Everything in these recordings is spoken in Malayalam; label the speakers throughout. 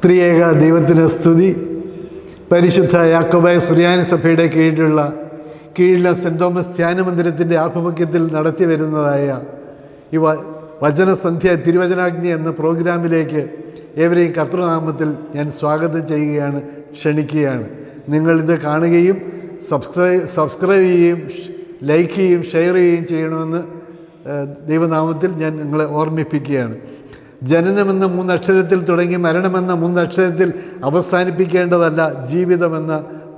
Speaker 1: ത്രിയേക ദൈവത്തിന് സ്തുതി. പരിശുദ്ധ യാക്കോബായ സുറിയാനി സഭയുടെ കീഴിലുള്ള സെൻറ് തോമസ് ധ്യാനമന്ദിരത്തിൻ്റെ ആഭിമുഖ്യത്തിൽ നടത്തി വരുന്നതായ ഈ വചനസന്ധ്യ തിരുവചനാഗ്നി എന്ന പ്രോഗ്രാമിലേക്ക് ഏവരെയും കർത്തൃനാമത്തിൽ ഞാൻ സ്വാഗതം ചെയ്യുകയാണ്, ക്ഷണിക്കുകയാണ്. നിങ്ങളിത് കാണുകയും സബ്സ്ക്രൈബ് ചെയ്യുകയും ലൈക്ക് ചെയ്യുകയും ഷെയർ ചെയ്യുകയും ചെയ്യണമെന്ന് ദൈവനാമത്തിൽ ഞാൻ നിങ്ങളെ ഓർമ്മിപ്പിക്കുകയാണ്. ജനനമെന്ന 3 അക്ഷരത്തിൽ തുടങ്ങി മരണമെന്ന 3 അക്ഷരത്തിൽ അവസാനിപ്പിക്കേണ്ടതല്ല ജീവിതമെന്ന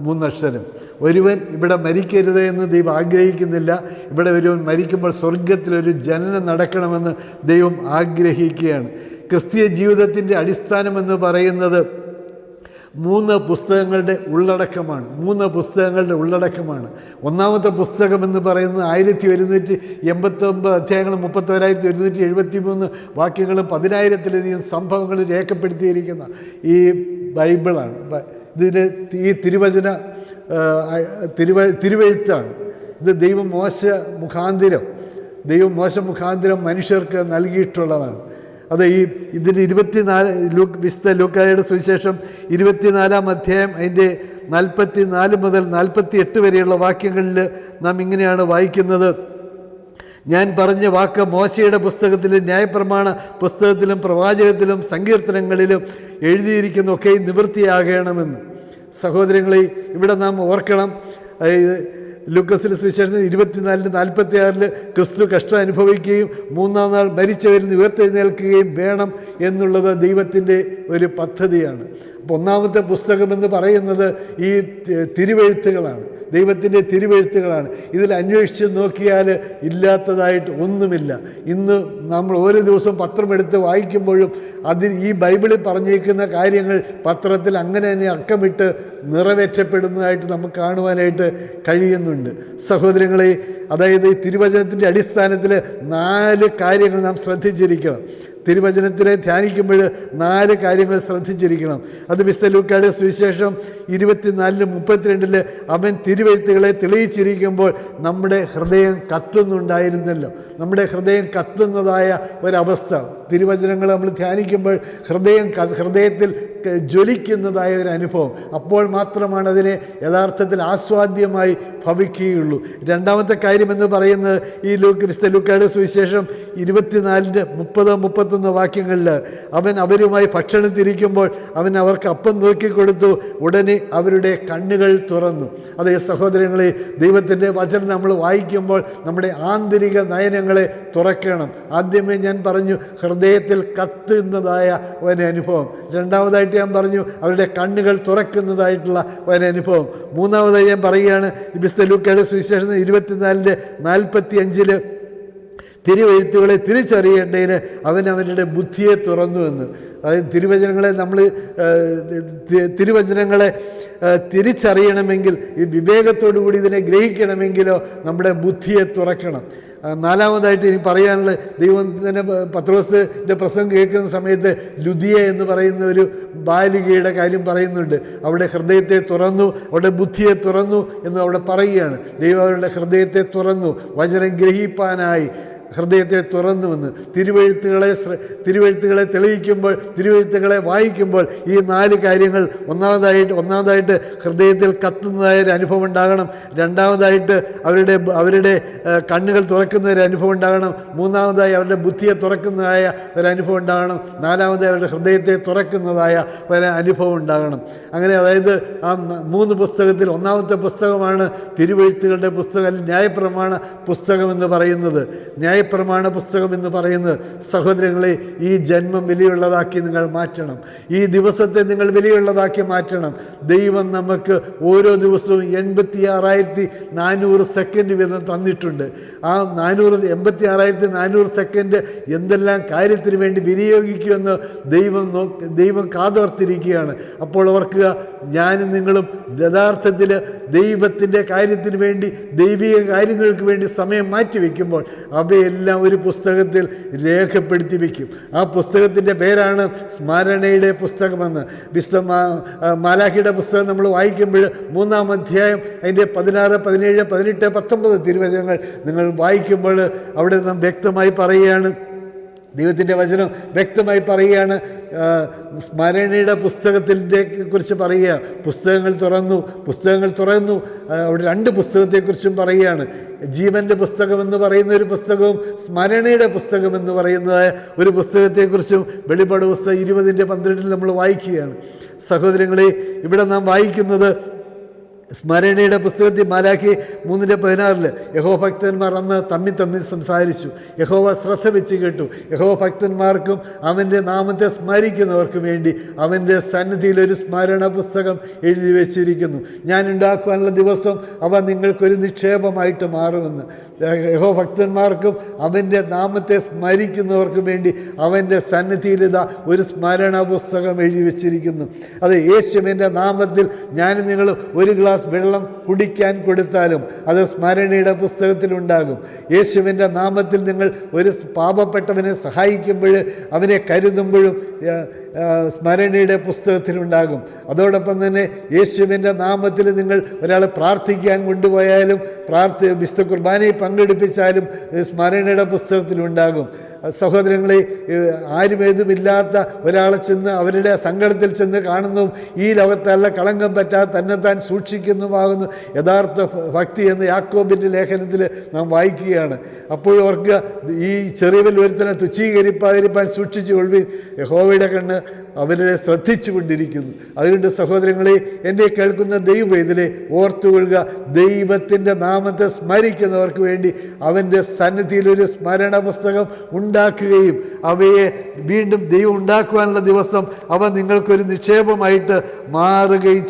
Speaker 1: 3 അക്ഷരം. ഒരുവൻ ഇവിടെ മരിക്കരുത് എന്ന് ദൈവം ആഗ്രഹിക്കുന്നില്ല. ഇവിടെ ഒരുവൻ മരിക്കുമ്പോൾ സ്വർഗത്തിലൊരു ജനനം നടക്കണമെന്ന് ദൈവം ആഗ്രഹിക്കുകയാണ്. ക്രിസ്തീയ ജീവിതത്തിൻ്റെ അടിസ്ഥാനമെന്ന് പറയുന്നത് 3 പുസ്തകങ്ങളുടെ ഉള്ളടക്കമാണ്. ഒന്നാമത്തെ പുസ്തകം എന്ന് പറയുന്നത് 1189 അധ്യായങ്ങളും 31,173 വാക്യങ്ങളും 10,000-ലധികം സംഭവങ്ങൾ രേഖപ്പെടുത്തിയിരിക്കുന്ന ഈ ബൈബിളാണ്. ഇതിന് ഈ തിരുവെഴുത്താണ്. ഇത് ദൈവം മോശ മുഖാന്തിരം മനുഷ്യർക്ക് നൽകിയിട്ടുള്ളതാണ്. അത് ഇതിന് 24 വിശുദ്ധ ലൂക്കായുടെ സുവിശേഷം 24-ാം അധ്യായം അതിൻ്റെ 44 മുതൽ 48 വരെയുള്ള വാക്യങ്ങളിൽ നാം ഇങ്ങനെയാണ് വായിക്കുന്നത്. ഞാൻ പറഞ്ഞ വാക്ക് മോശയുടെ പുസ്തകത്തിലും ന്യായപ്രമാണ പുസ്തകത്തിലും പ്രവാചകത്തിലും സങ്കീർത്തനങ്ങളിലും എഴുതിയിരിക്കുന്നതൊക്കെ നിവൃത്തിയാകണമെന്ന്. സഹോദരങ്ങളെ, ഇവിടെ നാം ഓർക്കണം, ലൂക്കോസിന്റെ സുവിശേഷം 24-46 ക്രിസ്തു കഷ്ടം അനുഭവിക്കുകയും 3-ാം നാൾ മരിച്ചവരിൽ ഉയർത്തെഴുന്നേൽക്കുകയും വേണം എന്നുള്ളത് ദൈവത്തിൻ്റെ ഒരു പദ്ധതിയാണ്. അപ്പോൾ ഒന്നാമത്തെ പുസ്തകമെന്ന് പറയുന്നത് ഈ തിരുവെഴുത്തുകളാണ്, ദൈവത്തിൻ്റെ തിരുവെഴുത്തുകളാണ്. ഇതിൽ അന്വേഷിച്ച് നോക്കിയാൽ ഇല്ലാത്തതായിട്ട് ഒന്നുമില്ല. ഇന്ന് നമ്മൾ ഓരോ ദിവസവും പത്രമെടുത്ത് വായിക്കുമ്പോഴും ഈ ബൈബിളിൽ പറഞ്ഞിരിക്കുന്ന കാര്യങ്ങൾ പത്രത്തിൽ അങ്ങനെ തന്നെ അക്കമിട്ട് നിറവേറ്റപ്പെടുന്നതായിട്ട് നമുക്ക് കാണുവാനായിട്ട് കഴിയുന്നുണ്ട്. സഹോദരങ്ങളെ, അതായത് ഈ തിരുവചനത്തിൻ്റെ അടിസ്ഥാനത്തിൽ 4 കാര്യങ്ങൾ നാം ശ്രദ്ധിച്ചിരിക്കണം. തിരുവചനത്തിനെ ധ്യാനിക്കുമ്പോൾ 4 കാര്യങ്ങൾ ശ്രദ്ധിച്ചിരിക്കണം. അത് വിശുദ്ധ ലൂക്കായുടെ സുവിശേഷം 24-32 അവൻ തിരുവെഴുത്തുകളെ തെളിയിച്ചിരിക്കുമ്പോൾ നമ്മുടെ ഹൃദയം കത്തുന്നുണ്ടായിരുന്നല്ലോ. നമ്മുടെ ഹൃദയം കത്തുന്നതായ ഒരവസ്ഥ തിരുവചനങ്ങൾ നമ്മൾ ധ്യാനിക്കുമ്പോൾ ഹൃദയത്തിൽ ജ്വലിക്കുന്നതായ ഒരു അനുഭവം. അപ്പോൾ മാത്രമാണ് അതിനെ യഥാർത്ഥത്തിൽ ആസ്വാദ്യമായി ഭവിക്കുകയുള്ളൂ. രണ്ടാമത്തെ കാര്യമെന്ന് പറയുന്നത് ഈ വിശുദ്ധ ലൂക്കായുടെ സുവിശേഷം 24-30-31 വാക്യങ്ങളിൽ അവൻ അവരുമായി ഭക്ഷണത്തിരിക്കുമ്പോൾ അവൻ അവർക്ക് അപ്പം നോക്കിക്കൊടുത്തു, ഉടനെ അവരുടെ കണ്ണുകൾ തുറന്നു. അതേ സഹോദരങ്ങളെ, ദൈവത്തിൻ്റെ വചനം നമ്മൾ വായിക്കുമ്പോൾ നമ്മുടെ ആന്തരിക നയനങ്ങളെ തുറക്കണം. ആദ്യമേ ഞാൻ പറഞ്ഞു ഹൃദയത്തിൽ കത്തുന്നതായ ഒരനുഭവം. രണ്ടാമതായിട്ട് ഞാൻ പറഞ്ഞു അവരുടെ കണ്ണുകൾ തുറക്കുന്നതായിട്ടുള്ള ഒരനുഭവം. മൂന്നാമതായി ഞാൻ പറയുകയാണ് വിശുദ്ധ ലൂക്കായുടെ സുവിശേഷം 24-45 തിരുവെഴുത്തുകളെ തിരിച്ചറിയേണ്ടതിന് അവരുടെ ബുദ്ധിയെ തുറന്നു എന്ന്. അതായത് തിരുവചനങ്ങളെ തിരിച്ചറിയണമെങ്കിൽ, ഈ വിവേകത്തോടു കൂടി ഇതിനെ ഗ്രഹിക്കണമെങ്കിലോ നമ്മുടെ ബുദ്ധിയെ തുറക്കണം. നാലാമതായിട്ട് ഇനി പറയാനുള്ള, ദൈവം തന്നെ പത്രോസിൻ്റെ പ്രസംഗം കേൾക്കുന്ന സമയത്ത് ലുദിയ എന്ന് പറയുന്ന ഒരു ബാലികയുടെ കാര്യം പറയുന്നുണ്ട്. അവിടെ ഹൃദയത്തെ തുറന്നു, അവിടെ ബുദ്ധിയെ തുറന്നു എന്ന് അവിടെ പറയുകയാണ്. ദൈവം അവരുടെ ഹൃദയത്തെ തുറന്നു, വചനം ഗ്രഹിപ്പാനായി ഹൃദയത്തെ തുറന്നുവെന്ന്. തിരുവെഴുത്തുകളെ തെളിയിക്കുമ്പോൾ, തിരുവെഴുത്തുകളെ വായിക്കുമ്പോൾ ഈ 4 കാര്യങ്ങൾ ഒന്നാമതായിട്ട് ഹൃദയത്തിൽ കത്തുന്നതായ ഒരു അനുഭവം ഉണ്ടാകണം. രണ്ടാമതായിട്ട് അവരുടെ കണ്ണുകൾ തുറക്കുന്ന ഒരു അനുഭവം ഉണ്ടാകണം. മൂന്നാമതായി അവരുടെ ബുദ്ധിയെ തുറക്കുന്നതായ ഒരു അനുഭവം ഉണ്ടാകണം. നാലാമതായി അവരുടെ ഹൃദയത്തെ തുറക്കുന്നതായ ഒരു അനുഭവം ഉണ്ടാകണം. അങ്ങനെ അതായത് ആ 3 പുസ്തകത്തിൽ ഒന്നാമത്തെ പുസ്തകമാണ് തിരുവെഴുത്തുകളുടെ പുസ്തകം, ന്യായപ്രമാണ പുസ്തകം എന്ന് പറയുന്നത്. ന്യായപ്രമാണ പുസ്തകം എന്ന് പറയുന്നത്, സഹോദരങ്ങളെ, ഈ ജന്മം വിലയുള്ളതാക്കി നിങ്ങൾ മാറ്റണം. ഈ ദിവസത്തെ നിങ്ങൾ വിലയുള്ളതാക്കി മാറ്റണം. ദൈവം നമുക്ക് ഓരോ ദിവസവും 86,400 സെക്കൻഡ് വീതം തന്നിട്ടുണ്ട്. ആ 86,400 സെക്കൻഡ് എന്തെല്ലാം കാര്യത്തിന് വേണ്ടി വിനിയോഗിക്കുമെന്ന് ദൈവം കാതോർത്തിരിക്കുകയാണ്. അപ്പോൾ ഓർക്കുക, ഞാനും നിങ്ങളും യഥാർത്ഥത്തിൽ ദൈവത്തിൻ്റെ കാര്യത്തിന് വേണ്ടി, ദൈവിക കാര്യങ്ങൾക്ക് വേണ്ടി സമയം മാറ്റിവെക്കുമ്പോൾ അവയെ അവയെല്ലാം ഒരു പുസ്തകത്തിൽ രേഖപ്പെടുത്തി വയ്ക്കും. ആ പുസ്തകത്തിൻ്റെ പേരാണ് സ്മരണയുടെ പുസ്തകമെന്ന്. മാലാഖിയുടെ പുസ്തകം നമ്മൾ വായിക്കുമ്പോൾ 3-ാം അധ്യായം അതിൻ്റെ 16, 17, 18, 19 തിരുവചനങ്ങൾ നിങ്ങൾ വായിക്കുമ്പോൾ അവിടെ നാം വ്യക്തമായി പറയുകയാണ്, ദൈവത്തിൻ്റെ വചനം വ്യക്തമായി പറയുകയാണ്, സ്മരണയുടെ പുസ്തകത്തിൻ്റെ കുറിച്ച് പറയുക. പുസ്തകങ്ങൾ തുറന്നു അവിടെ 2 പുസ്തകത്തെക്കുറിച്ചും പറയുകയാണ്. ജീവൻ്റെ പുസ്തകമെന്ന് പറയുന്ന ഒരു പുസ്തകവും സ്മരണയുടെ പുസ്തകമെന്ന് പറയുന്നതായ ഒരു പുസ്തകത്തെക്കുറിച്ചും വെളിപ്പാട് പുസ്തകം 20:12 നമ്മൾ വായിക്കുകയാണ്. സഹോദരങ്ങളെ, ഇവിടെ നാം വായിക്കുന്നത് സ്മരണയുടെ പുസ്തകത്തിൽ മാലാഖി 3:16 യഹോവ ഭക്തന്മാർ അന്ന് തമ്മിൽ സംസാരിച്ചു. യഹോവ ശ്രദ്ധ വെച്ച് കേട്ടു. യഹോവ ഭക്തന്മാർക്കും അവൻ്റെ നാമത്തെ സ്മരിക്കുന്നവർക്കും വേണ്ടി അവൻ്റെ സന്നിധിയിൽ ഒരു സ്മരണ പുസ്തകം എഴുതി വെച്ചിരിക്കുന്നു. ഞാൻ ഉണ്ടാക്കുവാനുള്ള ദിവസം അവ നിങ്ങൾക്കൊരു നിക്ഷേപമായിട്ട് മാറുമെന്ന്. യഹോവ ഭക്തന്മാർക്കും അവൻ്റെ നാമത്തെ സ്മരിക്കുന്നവർക്കും വേണ്ടി അവൻ്റെ സന്നിധിയിൽ ഇതാ ഒരു സ്മരണ പുസ്തകം എഴുതി വെച്ചിരിക്കുന്നു. അത് യേശുവിൻ്റെ നാമത്തിൽ ഞാൻ നിങ്ങൾ ഒരു ഗ്ലാസ് വെള്ളം കുടിക്കാൻ കൊടുത്താലും അത് സ്മരണയുടെ പുസ്തകത്തിലുണ്ടാകും. യേശുവിൻ്റെ നാമത്തിൽ നിങ്ങൾ ഒരു പാപപ്പെട്ടവനെ സഹായിക്കുമ്പോൾ, അവനെ കരുതുമ്പോഴും സ്മരണയുടെ പുസ്തകത്തിലുണ്ടാകും. അതോടൊപ്പം തന്നെ യേശുവിൻ്റെ നാമത്തിൽ നിങ്ങൾ ഒരാളെ പ്രാർത്ഥിക്കാൻ കൊണ്ടുപോയാലും വിശുദ്ധ കുർബാനയിൽ പങ്കെടുപ്പിച്ചാലും സ്മരണയുടെ പുസ്തകത്തിലുണ്ടാകും. സഹോദരങ്ങളെ, ആരുമേതുമില്ലാത്ത ഒരാളെ ചെന്ന് അവരുടെ സങ്കടത്തിൽ ചെന്ന് കാണുന്നു, ഈ ലോകത്തല്ല കളങ്കം പറ്റാതെ തന്നെത്താൻ സൂക്ഷിക്കുന്നുമാകുന്നു യഥാർത്ഥ ഭക്തി എന്ന് യാക്കോബിൻ്റെ ലേഖനത്തിൽ നാം വായിക്കുകയാണ്. അപ്പോഴവർക്ക് ഈ ചെറിയവൽ ഒരുത്തനെ തുച്ഛീകരിപ്പാതിരിപ്പാൻ സൂക്ഷിച്ചു കൊള്ളുവിൻ, യഹോവയുടെ കണ്ണ് അവരെ ശ്രദ്ധിച്ചു കൊണ്ടിരിക്കുന്നു. അതുകൊണ്ട് സഹോദരങ്ങളെ, എന്നെ കേൾക്കുന്ന ദൈവവേദനെ ഓർത്തുകൊള്ളുക, ദൈവത്തിൻ്റെ നാമത്തെ സ്മരിക്കുന്നവർക്ക് വേണ്ടി അവൻ്റെ സന്നിധിയിൽ ഒരു സ്മരണ പുസ്തകം ഉണ്ടാക്കുകയും അവയെ വീണ്ടും ദൈവം ഉണ്ടാക്കുവാനുള്ള ദിവസം അവ നിങ്ങൾക്കൊരു നിക്ഷേപമായിട്ട് മാറുകയും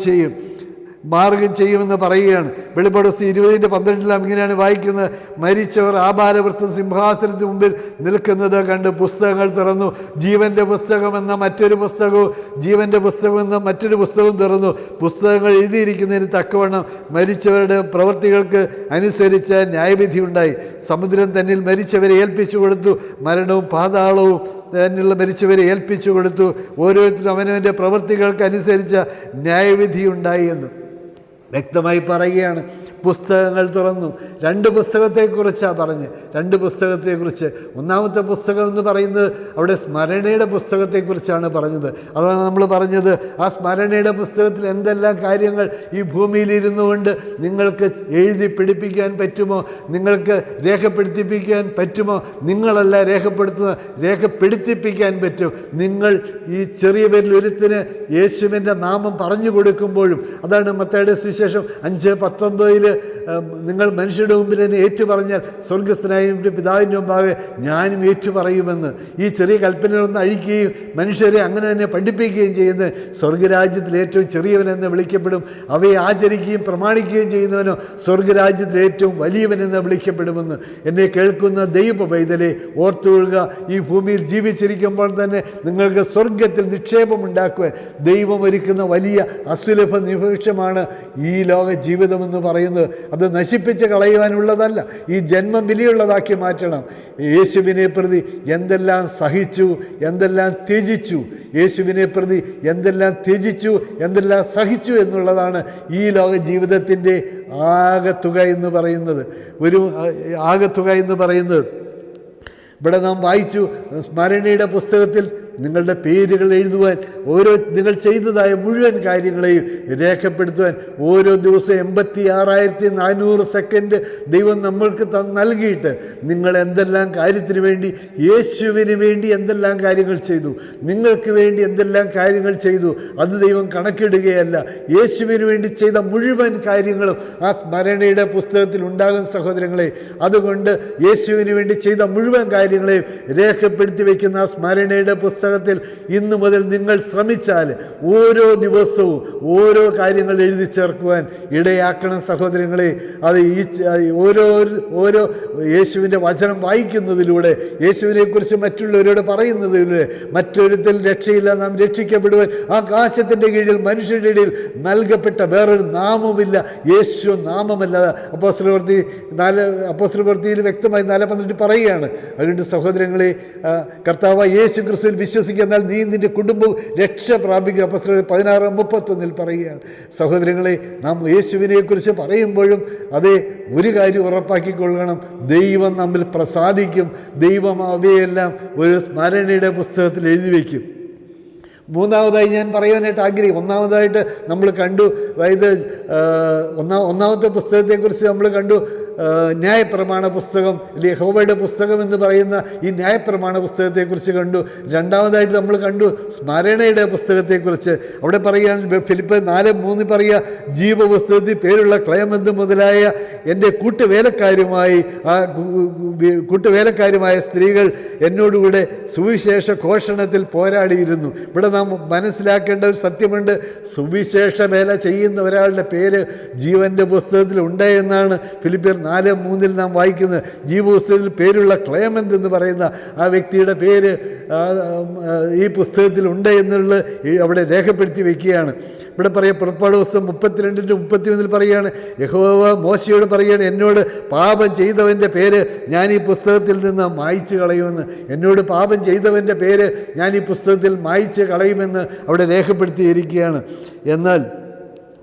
Speaker 1: ചെയ്യുമെന്ന് പറയുകയാണ്. വെളിപ്പാട് 20:12 ഇങ്ങനെയാണ് വായിക്കുന്നത്, മരിച്ചവർ ആഭാരവൃത്തം സിംഹാസനത്തിന് മുമ്പിൽ നിൽക്കുന്നത് കണ്ട് പുസ്തകങ്ങൾ തുറന്നു. ജീവൻ്റെ പുസ്തകമെന്ന മറ്റൊരു പുസ്തകവും തുറന്നു. പുസ്തകങ്ങൾ എഴുതിയിരിക്കുന്നതിന് തക്കവണ്ണം മരിച്ചവരുടെ പ്രവൃത്തികൾക്ക് അനുസരിച്ച് ന്യായവിധി ഉണ്ടായി. സമുദ്രം തന്നിൽ മരിച്ചവരെ ഏൽപ്പിച്ചു കൊടുത്തു, മരണവും പാതാളവും തന്നിലുള്ള മരിച്ചവരെ ഏൽപ്പിച്ചു കൊടുത്തു. ഓരോരുത്തരും അവനവൻ്റെ പ്രവൃത്തികൾക്ക് അനുസരിച്ച ന്യായവിധി ഉണ്ടായി എന്ന് വ്യക്തമായി പറയുകയാണ്. പുസ്തകങ്ങൾ തുറന്നു. 2 പുസ്തകത്തെക്കുറിച്ചാണ് പറഞ്ഞ്. 2 പുസ്തകത്തെക്കുറിച്ച്. ഒന്നാമത്തെ പുസ്തകം എന്ന് പറയുന്നത് അവിടെ സ്മരണയുടെ പുസ്തകത്തെക്കുറിച്ചാണ് പറഞ്ഞത്. അതാണ് നമ്മൾ പറഞ്ഞത്, ആ സ്മരണയുടെ പുസ്തകത്തിൽ എന്തെല്ലാം കാര്യങ്ങൾ ഈ ഭൂമിയിലിരുന്നു കൊണ്ട് നിങ്ങൾക്ക് എഴുതി പിടിപ്പിക്കാൻ പറ്റുമോ, നിങ്ങൾക്ക് രേഖപ്പെടുത്തിപ്പിക്കാൻ പറ്റുമോ? നിങ്ങളല്ല രേഖപ്പെടുത്തിപ്പിക്കാൻ പറ്റും. നിങ്ങൾ ഈ ചെറിയ പേരിൽ ഒരുത്തിന് യേശുവിൻ്റെ നാമം പറഞ്ഞു കൊടുക്കുമ്പോഴും, അതാണ് മത്തായിയുടെ സുവിശേഷം 5:19 നിങ്ങൾ മനുഷ്യരുടെ മുമ്പിൽ എന്നെ ഏറ്റുപറഞ്ഞാൽ സ്വർഗസ്ഥനായ പിതാവിൻ്റെ മുമ്പാകെ ഞാനും ഏറ്റുപറയുമെന്ന്. ഈ ചെറിയ കൽപ്പനകളൊന്ന് അഴിക്കുകയും മനുഷ്യരെ അങ്ങനെ തന്നെ പഠിപ്പിക്കുകയും ചെയ്യുന്നത് സ്വർഗരാജ്യത്തിൽ ഏറ്റവും ചെറിയവനെന്ന് വിളിക്കപ്പെടും. അവയെ ആചരിക്കുകയും പ്രമാണിക്കുകയും ചെയ്യുന്നവനോ സ്വർഗരാജ്യത്തിൽ ഏറ്റവും വലിയവനെന്ന് വിളിക്കപ്പെടുമെന്ന്. എന്നെ കേൾക്കുന്ന ദൈവ പൈതലെ ഓർത്തുകൊള്ളുക, ഈ ഭൂമിയിൽ ജീവിച്ചിരിക്കുമ്പോൾ തന്നെ നിങ്ങൾക്ക് സ്വർഗത്തിൽ നിക്ഷേപമുണ്ടാക്കുവാൻ ദൈവം ഒരുക്കുന്ന വലിയ അസുലഭ നിമിഷമാണ് ഈ ലോക ജീവിതമെന്ന് പറയുന്നത്. അത് നശിപ്പിച്ച് കളയുവാനുള്ളതല്ല, ഈ ജന്മം വിലയുള്ളതാക്കി മാറ്റണം. യേശുവിനെ പ്രതി എന്തെല്ലാം സഹിച്ചു, എന്തെല്ലാം ത്യജിച്ചു, യേശുവിനെ പ്രതി എന്തെല്ലാം ത്യജിച്ചു, എന്തെല്ലാം സഹിച്ചു എന്നുള്ളതാണ് ഈ ലോക ജീവിതത്തിൻ്റെ ആകത്തുക എന്ന് പറയുന്നത്. ഇവിടെ നാം വായിച്ചു, സ്മരണയുടെ പുസ്തകത്തിൽ നിങ്ങളുടെ പേരുകൾ എഴുതുവാൻ, നിങ്ങൾ ചെയ്തതായ മുഴുവൻ കാര്യങ്ങളെയും രേഖപ്പെടുത്തുവാൻ ഓരോ ദിവസവും 86,400 സെക്കൻഡ് ദൈവം നമ്മൾക്ക് നൽകിയിട്ട് നിങ്ങൾ എന്തെല്ലാം കാര്യത്തിന് വേണ്ടി, യേശുവിന് വേണ്ടി എന്തെല്ലാം കാര്യങ്ങൾ ചെയ്തു, നിങ്ങൾക്ക് വേണ്ടി എന്തെല്ലാം കാര്യങ്ങൾ ചെയ്തു, അത് ദൈവം കണക്കിടുകയല്ല. യേശുവിന് വേണ്ടി ചെയ്ത മുഴുവൻ കാര്യങ്ങളും ആ സ്മരണയുടെ പുസ്തകത്തിൽ ഉണ്ടാകും സഹോദരങ്ങളെ. അതുകൊണ്ട് യേശുവിന് വേണ്ടി ചെയ്ത മുഴുവൻ കാര്യങ്ങളെയും രേഖപ്പെടുത്തി വയ്ക്കുന്ന ആ സ്മരണയുടെ പുസ്തകം പുസ്തകത്തിൽ ഇന്നു മുതൽ നിങ്ങൾ ശ്രമിച്ചാൽ ഓരോ ദിവസവും ഓരോ കാര്യങ്ങൾ എഴുതി ചേർക്കുവാൻ ഇടയാക്കണം സഹോദരങ്ങളെ. അത് ഓരോ യേശുവിൻ്റെ വചനം വായിക്കുന്നതിലൂടെ, യേശുവിനെക്കുറിച്ച് മറ്റുള്ളവരോട് പറയുന്നതിലൂടെ, മറ്റൊരുത്തിൽ രക്ഷയില്ല, നാം രക്ഷിക്കപ്പെടുവാൻ ആകാശത്തിൻ്റെ കീഴിൽ മനുഷ്യരുടെ ഇടയിൽ നൽകപ്പെട്ട വേറൊരു നാമമില്ല, യേശു നാമമല്ലാതെ. അപ്പോസ്തലപ്രവൃത്തിയിൽ വ്യക്തമായി 4:12 പറയുകയാണ്. അതുകൊണ്ട് സഹോദരങ്ങളെ, കർത്താവ് യേശു ക്രിസ്തുവിൽ വിശ്വസിക്കുക, എന്നാൽ നീ നിൻ്റെ കുടുംബവും രക്ഷ പ്രാപിക്കുക. അപ്പോസ്തലർ 16:31 പറയുകയാണ്. സഹോദരങ്ങളെ, നാം യേശുവിനെക്കുറിച്ച് പറയുമ്പോഴും അതേ ഒരു കാര്യം ഉറപ്പാക്കിക്കൊള്ളണം, ദൈവം നമ്മിൽ പ്രസാദിക്കും. ദൈവം അവയെല്ലാം ഒരു സ്മരണയുടെ പുസ്തകത്തിൽ എഴുതി വയ്ക്കും. മൂന്നാമതായി ഞാൻ പറയാനായിട്ട് ആഗ്രഹിക്കും. ഒന്നാമതായിട്ട് നമ്മൾ കണ്ടു, അതായത് ഒന്നാമത്തെ പുസ്തകത്തെക്കുറിച്ച് നമ്മൾ കണ്ടു, ന്യായപ്രമാണ പുസ്തകം, യഹോവയുടെ പുസ്തകം എന്ന് പറയുന്ന ഈ ന്യായപ്രമാണ പുസ്തകത്തെക്കുറിച്ച് കണ്ടു. രണ്ടാമതായിട്ട് നമ്മൾ കണ്ടു സ്മരണയുടെ പുസ്തകത്തെക്കുറിച്ച്. അവിടെ പറയുകയാണെങ്കിൽ ഫിലിപ്പ് 4:3 പറയുക, ജീവപുസ്തകത്തിൽ പേരുള്ള ക്ലയമന്ത് മുതലായ എൻ്റെ കൂട്ടുവേലക്കാരുമായ സ്ത്രീകൾ എന്നോടുകൂടെ സുവിശേഷ ഘോഷണത്തിൽ പോരാടിയിരുന്നു. ഇവിടെ നാം മനസ്സിലാക്കേണ്ട ഒരു സത്യമുണ്ട്. സുവിശേഷ വേല ചെയ്യുന്ന ഒരാളുടെ പേര് ജീവൻ്റെ പുസ്തകത്തിൽ ഉണ്ട് എന്നാണ് ഫിലിപ്പിയർ 4:3 നാം വായിക്കുന്നത്. ജീവപുസ്തകത്തിൽ പേരുള്ള ക്ലയമന്ത് എന്ന് പറയുന്ന ആ വ്യക്തിയുടെ പേര് ഈ പുസ്തകത്തിൽ ഉണ്ട് എന്നുള്ളത് അവിടെ രേഖപ്പെടുത്തി വയ്ക്കുകയാണ്. ഇവിടെ പറയാം, പുറപ്പാട് ദിവസം 32:31 പറയുകയാണ്, യഹോവ മോശയോട് പറയുകയാണ്, എന്നോട് പാപം ചെയ്തവൻ്റെ പേര് ഞാൻ ഈ പുസ്തകത്തിൽ നിന്ന് മായ്ച്ചു കളയുമെന്ന്. എന്നോട് പാപം ചെയ്തവൻ്റെ പേര് ഞാൻ ഈ പുസ്തകത്തിൽ മായ്ച്ച് കളയുമെന്ന് അവിടെ രേഖപ്പെടുത്തിയിരിക്കുകയാണ്. എന്നാൽ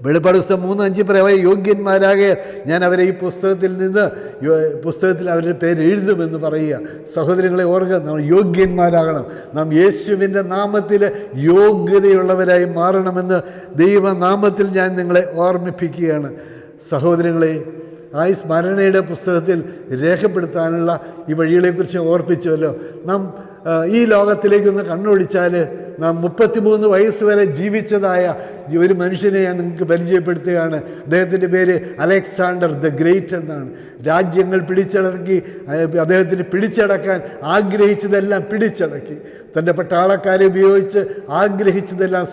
Speaker 1: വെളിപ്പാട് പുസ്തകം 3:5 പറയാം, യോഗ്യന്മാരാകെ ഞാൻ അവരെ ഈ പുസ്തകത്തിൽ അവരുടെ പേര് എഴുതുമെന്ന് പറയുക. സഹോദരങ്ങളെ ഓർക്കുക, നാം യോഗ്യന്മാരാകണം. നാം യേശുവിൻ്റെ നാമത്തിൽ യോഗ്യതയുള്ളവരായി മാറണമെന്ന് ദൈവനാമത്തിൽ ഞാൻ നിങ്ങളെ ഓർമ്മിപ്പിക്കുകയാണ്. സഹോദരങ്ങളെ, ആ സ്മരണയുടെ പുസ്തകത്തിൽ രേഖപ്പെടുത്താനുള്ള ഈ വഴികളെക്കുറിച്ച് ഓർപ്പിച്ചുവല്ലോ. നാം ഈ ലോകത്തിലേക്കൊന്ന് കണ്ണോടിച്ചാൽ നാം 33 വയസ്സ് വരെ ജീവിച്ചതായ ഒരു മനുഷ്യനെ ഞാൻ നിങ്ങൾക്ക് പരിചയപ്പെടുത്തുകയാണ്. അദ്ദേഹത്തിൻ്റെ പേര് അലക്സാണ്ടർ ദ ഗ്രേറ്റ് എന്നാണ്. രാജ്യങ്ങൾ പിടിച്ചടക്കി, അദ്ദേഹത്തിന് പിടിച്ചടക്കാൻ ആഗ്രഹിച്ചതെല്ലാം പിടിച്ചടക്കി, തൻ്റെ പട്ടാളക്കാരെ ഉപയോഗിച്ച് ആഗ്രഹിച്ചതെല്ലാം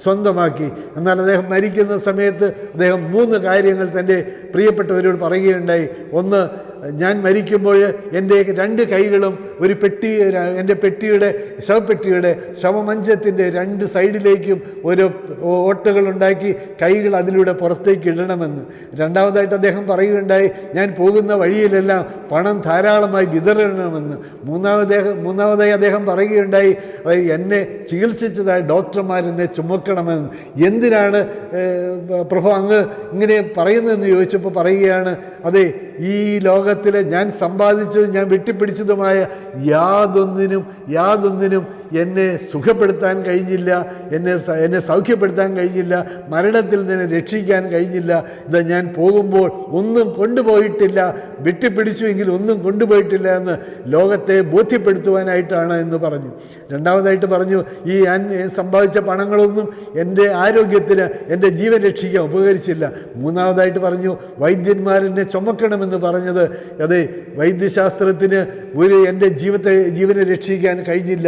Speaker 1: സ്വന്തമാക്കി. എന്നാൽ അദ്ദേഹം മരിക്കുന്ന സമയത്ത് അദ്ദേഹം 3 കാര്യങ്ങൾ തൻ്റെ പ്രിയപ്പെട്ടവരോട് പറയുകയുണ്ടായി. ഒന്ന്, ഞാൻ മരിക്കുമ്പോൾ എൻ്റെ 2 കൈകളും ഒരു എൻ്റെ ശവപ്പെട്ടിയുടെ ശവമഞ്ചത്തിൻ്റെ 2 സൈഡിലേക്കും ഓരോ ഓട്ടകളുണ്ടാക്കി കൈകൾ അതിലൂടെ പുറത്തേക്ക് ഇടണമെന്ന്. രണ്ടാമതായിട്ട് അദ്ദേഹം പറയുകയുണ്ടായി, ഞാൻ പോകുന്ന വഴിയിലെല്ലാം പണം ധാരാളമായി വിതറണമെന്ന്. മൂന്നാമതായി അദ്ദേഹം പറയുകയുണ്ടായി, എന്നെ ചികിത്സിച്ചതായ ഡോക്ടർമാരെന്നെ ചുമക്കണമെന്ന്. എന്തിനാണ് പ്രഭു അങ്ങ് ഇങ്ങനെ പറയുന്നതെന്ന് ചോദിച്ചപ്പോൾ പറയുകയാണ്, അതെ, ഈ ലോകത്തിൽ ഞാൻ സമ്പാദിച്ചതും ഞാൻ വെട്ടിപ്പിടിച്ചതുമായ യാതൊന്നിനും എന്നെ സുഖപ്പെടുത്താൻ കഴിഞ്ഞില്ല, എന്നെ സൗഖ്യപ്പെടുത്താൻ കഴിഞ്ഞില്ല, മരണത്തിൽ നിന്ന് രക്ഷിക്കാൻ കഴിഞ്ഞില്ല. ഇത് ഞാൻ പോകുമ്പോൾ ഒന്നും കൊണ്ടുപോയിട്ടില്ല, വെട്ടിപ്പിടിച്ചുവെങ്കിൽ ഒന്നും കൊണ്ടുപോയിട്ടില്ല എന്ന് ലോകത്തെ ബോധ്യപ്പെടുത്തുവാനായിട്ടാണ് എന്ന് പറഞ്ഞു. രണ്ടാമതായിട്ട് പറഞ്ഞു, ഈ ഞാൻ സമ്പാദിച്ച പണങ്ങളൊന്നും എൻ്റെ ആരോഗ്യത്തിന്, എൻ്റെ ജീവൻ രക്ഷിക്കാൻ ഉപകരിച്ചില്ല. മൂന്നാമതായിട്ട് പറഞ്ഞു, വൈദ്യന്മാരെന്നെ ചുമക്കണമെന്ന് പറഞ്ഞത്, അതെ, വൈദ്യശാസ്ത്രത്തിന് എൻ്റെ ജീവനെ രക്ഷിക്കാൻ കഴിഞ്ഞില്ല.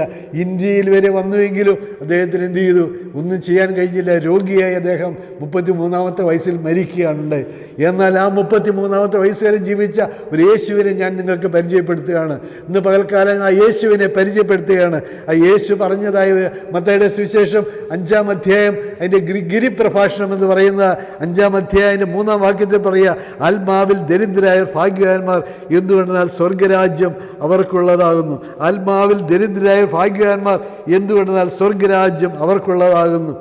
Speaker 1: ഇന്ത്യയിൽ വരെ വന്നുവെങ്കിലും അദ്ദേഹത്തിന് എന്ത് ചെയ്തു? ഒന്നും ചെയ്യാൻ കഴിഞ്ഞില്ല. രോഗിയായി അദ്ദേഹം 33-ാമത്തെ വയസ്സിൽ മരിക്കുകയാണുണ്ട്. എന്നാൽ ആ 33-ാമത്തെ വയസ്സ് വരെ ജീവിച്ച ഒരു യേശുവിനെ ഞാൻ നിങ്ങൾക്ക് പരിചയപ്പെടുത്തുകയാണ്. ഇന്ന് പകൽക്കാലം ആ യേശുവിനെ പരിചയപ്പെടുത്തുകയാണ്. ആ യേശു പറഞ്ഞതായ മത്തായിയുടെ സുവിശേഷം 5-ാം അധ്യായം അതിൻ്റെ ഗിരിപ്രഭാഷണം എന്ന് പറയുന്ന 5-ാം അധ്യായത്തിൻ്റെ 3-ാം വാക്യത്തിൽ പറയുക, ആത്മാവിൽ ദരിദ്രരായ ഭാഗ്യവാന്മാർ, എന്തുകൊണ്ടെന്നാൽ സ്വർഗരാജ്യം അവർക്കുള്ളതാകുന്നു. ആത്മാവിൽ ദരിദ്രരായ ഭാഗ്യവാന്മാർ, എന്തുകൊണ്ടെന്നാൽ സ്വർഗരാജ്യം അവർക്കുള്ളതാകുന്നു.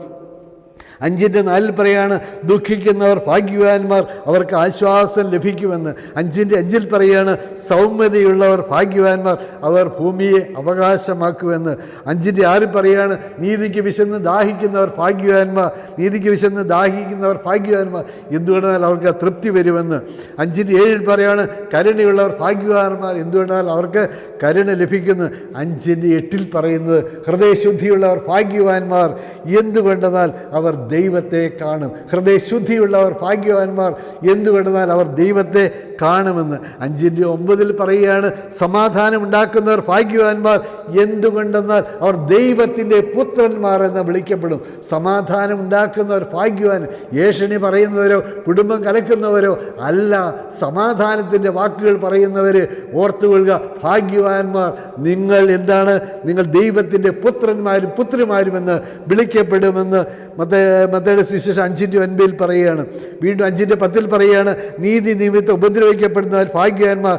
Speaker 1: 5:4 പറയാണ്, ദുഃഖിക്കുന്നവർ ഭാഗ്യവാന്മാർ, അവർക്ക് ആശ്വാസം ലഭിക്കുമെന്ന്. 5:5 പറയാണ്, സൗമ്യതയുള്ളവർ ഭാഗ്യവാന്മാർ, അവർ ഭൂമിയെ അവകാശമാക്കുമെന്ന്. 5:6 പറയാണ്, നീതിക്ക് വിശന്ന് ദാഹിക്കുന്നവർ ഭാഗ്യവാന്മാർ, എന്തുകൊണ്ടെന്നാൽ അവർക്ക് തൃപ്തി വരുമെന്ന്. 5:7 പറയാണ്, കരുണയുള്ളവർ ഭാഗ്യവാന്മാർ, എന്തുകൊണ്ടെന്നാൽ അവർക്ക് കരുണ ലഭിക്കുന്നു. 5:8 പറയുന്നത്, ഹൃദയശുദ്ധിയുള്ളവർ ഭാഗ്യവാന്മാർ, എന്തുകൊണ്ടെന്നാൽ അവർ ദൈവത്തെ കാണും. ഹൃദയശുദ്ധിയുള്ളവർ ഭാഗ്യവാന്മാർ, എന്തുകൊണ്ടെന്നാൽ അവർ ദൈവത്തെ കാണുമെന്ന്. 5:9 പറയുകയാണ്, സമാധാനം ഉണ്ടാക്കുന്നവർ ഭാഗ്യവാന്മാർ, എന്തുകൊണ്ടെന്നാൽ അവർ ദൈവത്തിൻ്റെ പുത്രന്മാർ എന്ന് വിളിക്കപ്പെടും. സമാധാനം ഉണ്ടാക്കുന്നവർ ഭാഗ്യവാൻ. ഏഷണി പറയുന്നവരോ കുടുംബം കലക്കുന്നവരോ അല്ല, സമാധാനത്തിൻ്റെ വാക്കുകൾ പറയുന്നവർ. ഓർത്തുകൊള്ളുക, ഭാഗ്യവാന്മാർ നിങ്ങൾ. എന്താണ്? നിങ്ങൾ ദൈവത്തിൻ്റെ പുത്രന്മാരും പുത്രിമാരുമെന്ന് വിളിക്കപ്പെടുമെന്ന് മത്തായിയുടെ സുവിശേഷം 5:9 പറയുകയാണ്. വീണ്ടും 5:10 പറയുകയാണ്, നീതി നിമിത്തം ഉപദ്രവിക്കപ്പെടുന്നവർ ഭാഗ്യവാന്മാർ,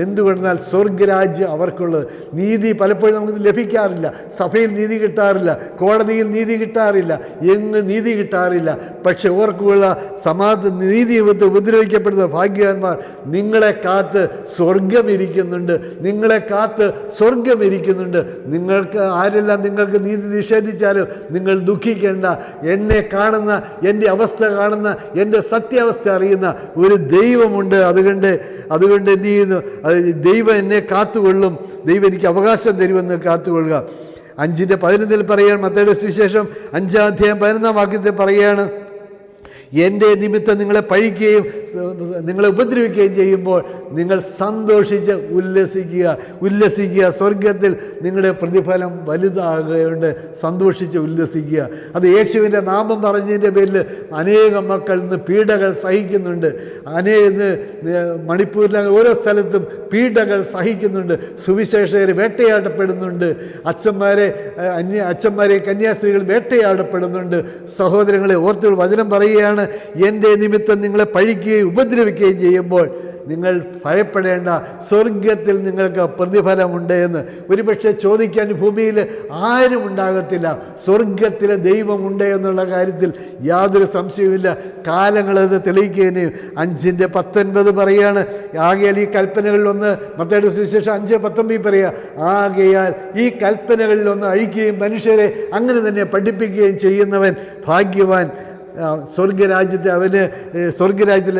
Speaker 1: എന്തുകൊണ്ടെന്നാൽ സ്വർഗരാജ്യം അവർക്കുള്ളത്. നീതി പലപ്പോഴും നമുക്ക് ലഭിക്കാറില്ല. സഭയിൽ നീതി കിട്ടാറില്ല, കോടതിയിൽ നീതി കിട്ടാറില്ല, എങ്ങ് നീതി കിട്ടാറില്ല. പക്ഷെ ഓർക്കുള്ള നീതി നിമിത്തം ഉപദ്രവിക്കപ്പെടുന്ന ഭാഗ്യവാന്മാർ, നിങ്ങളെ കാത്ത് സ്വർഗമിരിക്കുന്നുണ്ട്. നിങ്ങളെ കാത്ത് സ്വർഗമിരിക്കുന്നുണ്ട്. നിങ്ങൾക്ക് ആരെല്ലാം നിങ്ങൾക്ക് നീതി നിഷേധിച്ചാലും നിങ്ങൾ ദുഃഖിക്കേണ്ട. എന്നെ കാണുന്ന, എൻ്റെ അവസ്ഥ കാണുന്ന, എൻ്റെ സത്യാവസ്ഥ അറിയുന്ന ഒരു ദൈവമുണ്ട്. അതുകൊണ്ട് എന്ത് ചെയ്യുന്നു? ദൈവം എന്നെ കാത്തുകൊള്ളും, ദൈവം എനിക്ക് അവകാശം തരുമെന്ന് കാത്തുകൊള്ളുക. 5:11 പറയുകയാണ്, മത്തായിയുടെ സുവിശേഷം 5:11 പറയുകയാണ്, എൻ്റെ നിമിത്തം നിങ്ങളെ പഴിക്കുകയും നിങ്ങളെ ഉപദ്രവിക്കുകയും ചെയ്യുമ്പോൾ നിങ്ങൾ സന്തോഷിച്ച് ഉല്ലസിക്കുക. സ്വർഗത്തിൽ നിങ്ങളുടെ പ്രതിഫലം വലുതാകുകയുണ്ട്. സന്തോഷിച്ച് ഉല്ലസിക്കുക. അത് യേശുവിൻ്റെ നാമം പറഞ്ഞതിൻ്റെ പേരിൽ അനേകം മക്കൾ ഇന്ന് പീഡകൾ സഹിക്കുന്നുണ്ട്. മണിപ്പൂരിലെ ഓരോ സ്ഥലത്തും പീഡകൾ സഹിക്കുന്നുണ്ട്. സുവിശേഷകർ വേട്ടയാടപ്പെടുന്നുണ്ട്. അച്ഛന്മാരെ കന്യാസ്ത്രീകൾ വേട്ടയാടപ്പെടുന്നുണ്ട്. സഹോദരങ്ങളെ ഓർത്ത് വചനം പറയുകയാണ്, എൻ്റെ നിമിത്തം നിങ്ങളെ പഴിക്കുകയും ഉപദ്രവിക്കുകയും ചെയ്യുമ്പോൾ നിങ്ങൾ ഭയപ്പെടേണ്ട, സ്വർഗത്തിൽ നിങ്ങൾക്ക് പ്രതിഫലമുണ്ട് എന്ന്. ഒരുപക്ഷെ ചോദിക്കാൻ ഭൂമിയിൽ ആരും ഉണ്ടാകത്തില്ല. സ്വർഗത്തിലെ ദൈവമുണ്ട് എന്നുള്ള കാര്യത്തിൽ യാതൊരു സംശയവുമില്ല. കാലങ്ങളത് തെളിയിക്കുകയും. 5:19 പറയുകയാണ്, ആകയാൽ ഈ കൽപ്പനകളിലൊന്ന്, മത്തായിയുടെ സുവിശേഷം 5:19 പറയുക, ആകയാൽ ഈ കൽപ്പനകളിലൊന്ന് അഴിക്കുകയും മനുഷ്യരെ അങ്ങനെ തന്നെ പഠിപ്പിക്കുകയും ചെയ്യുന്നവൻ ഭാഗ്യവാൻ. സ്വർഗരാജ്യത്തിൽ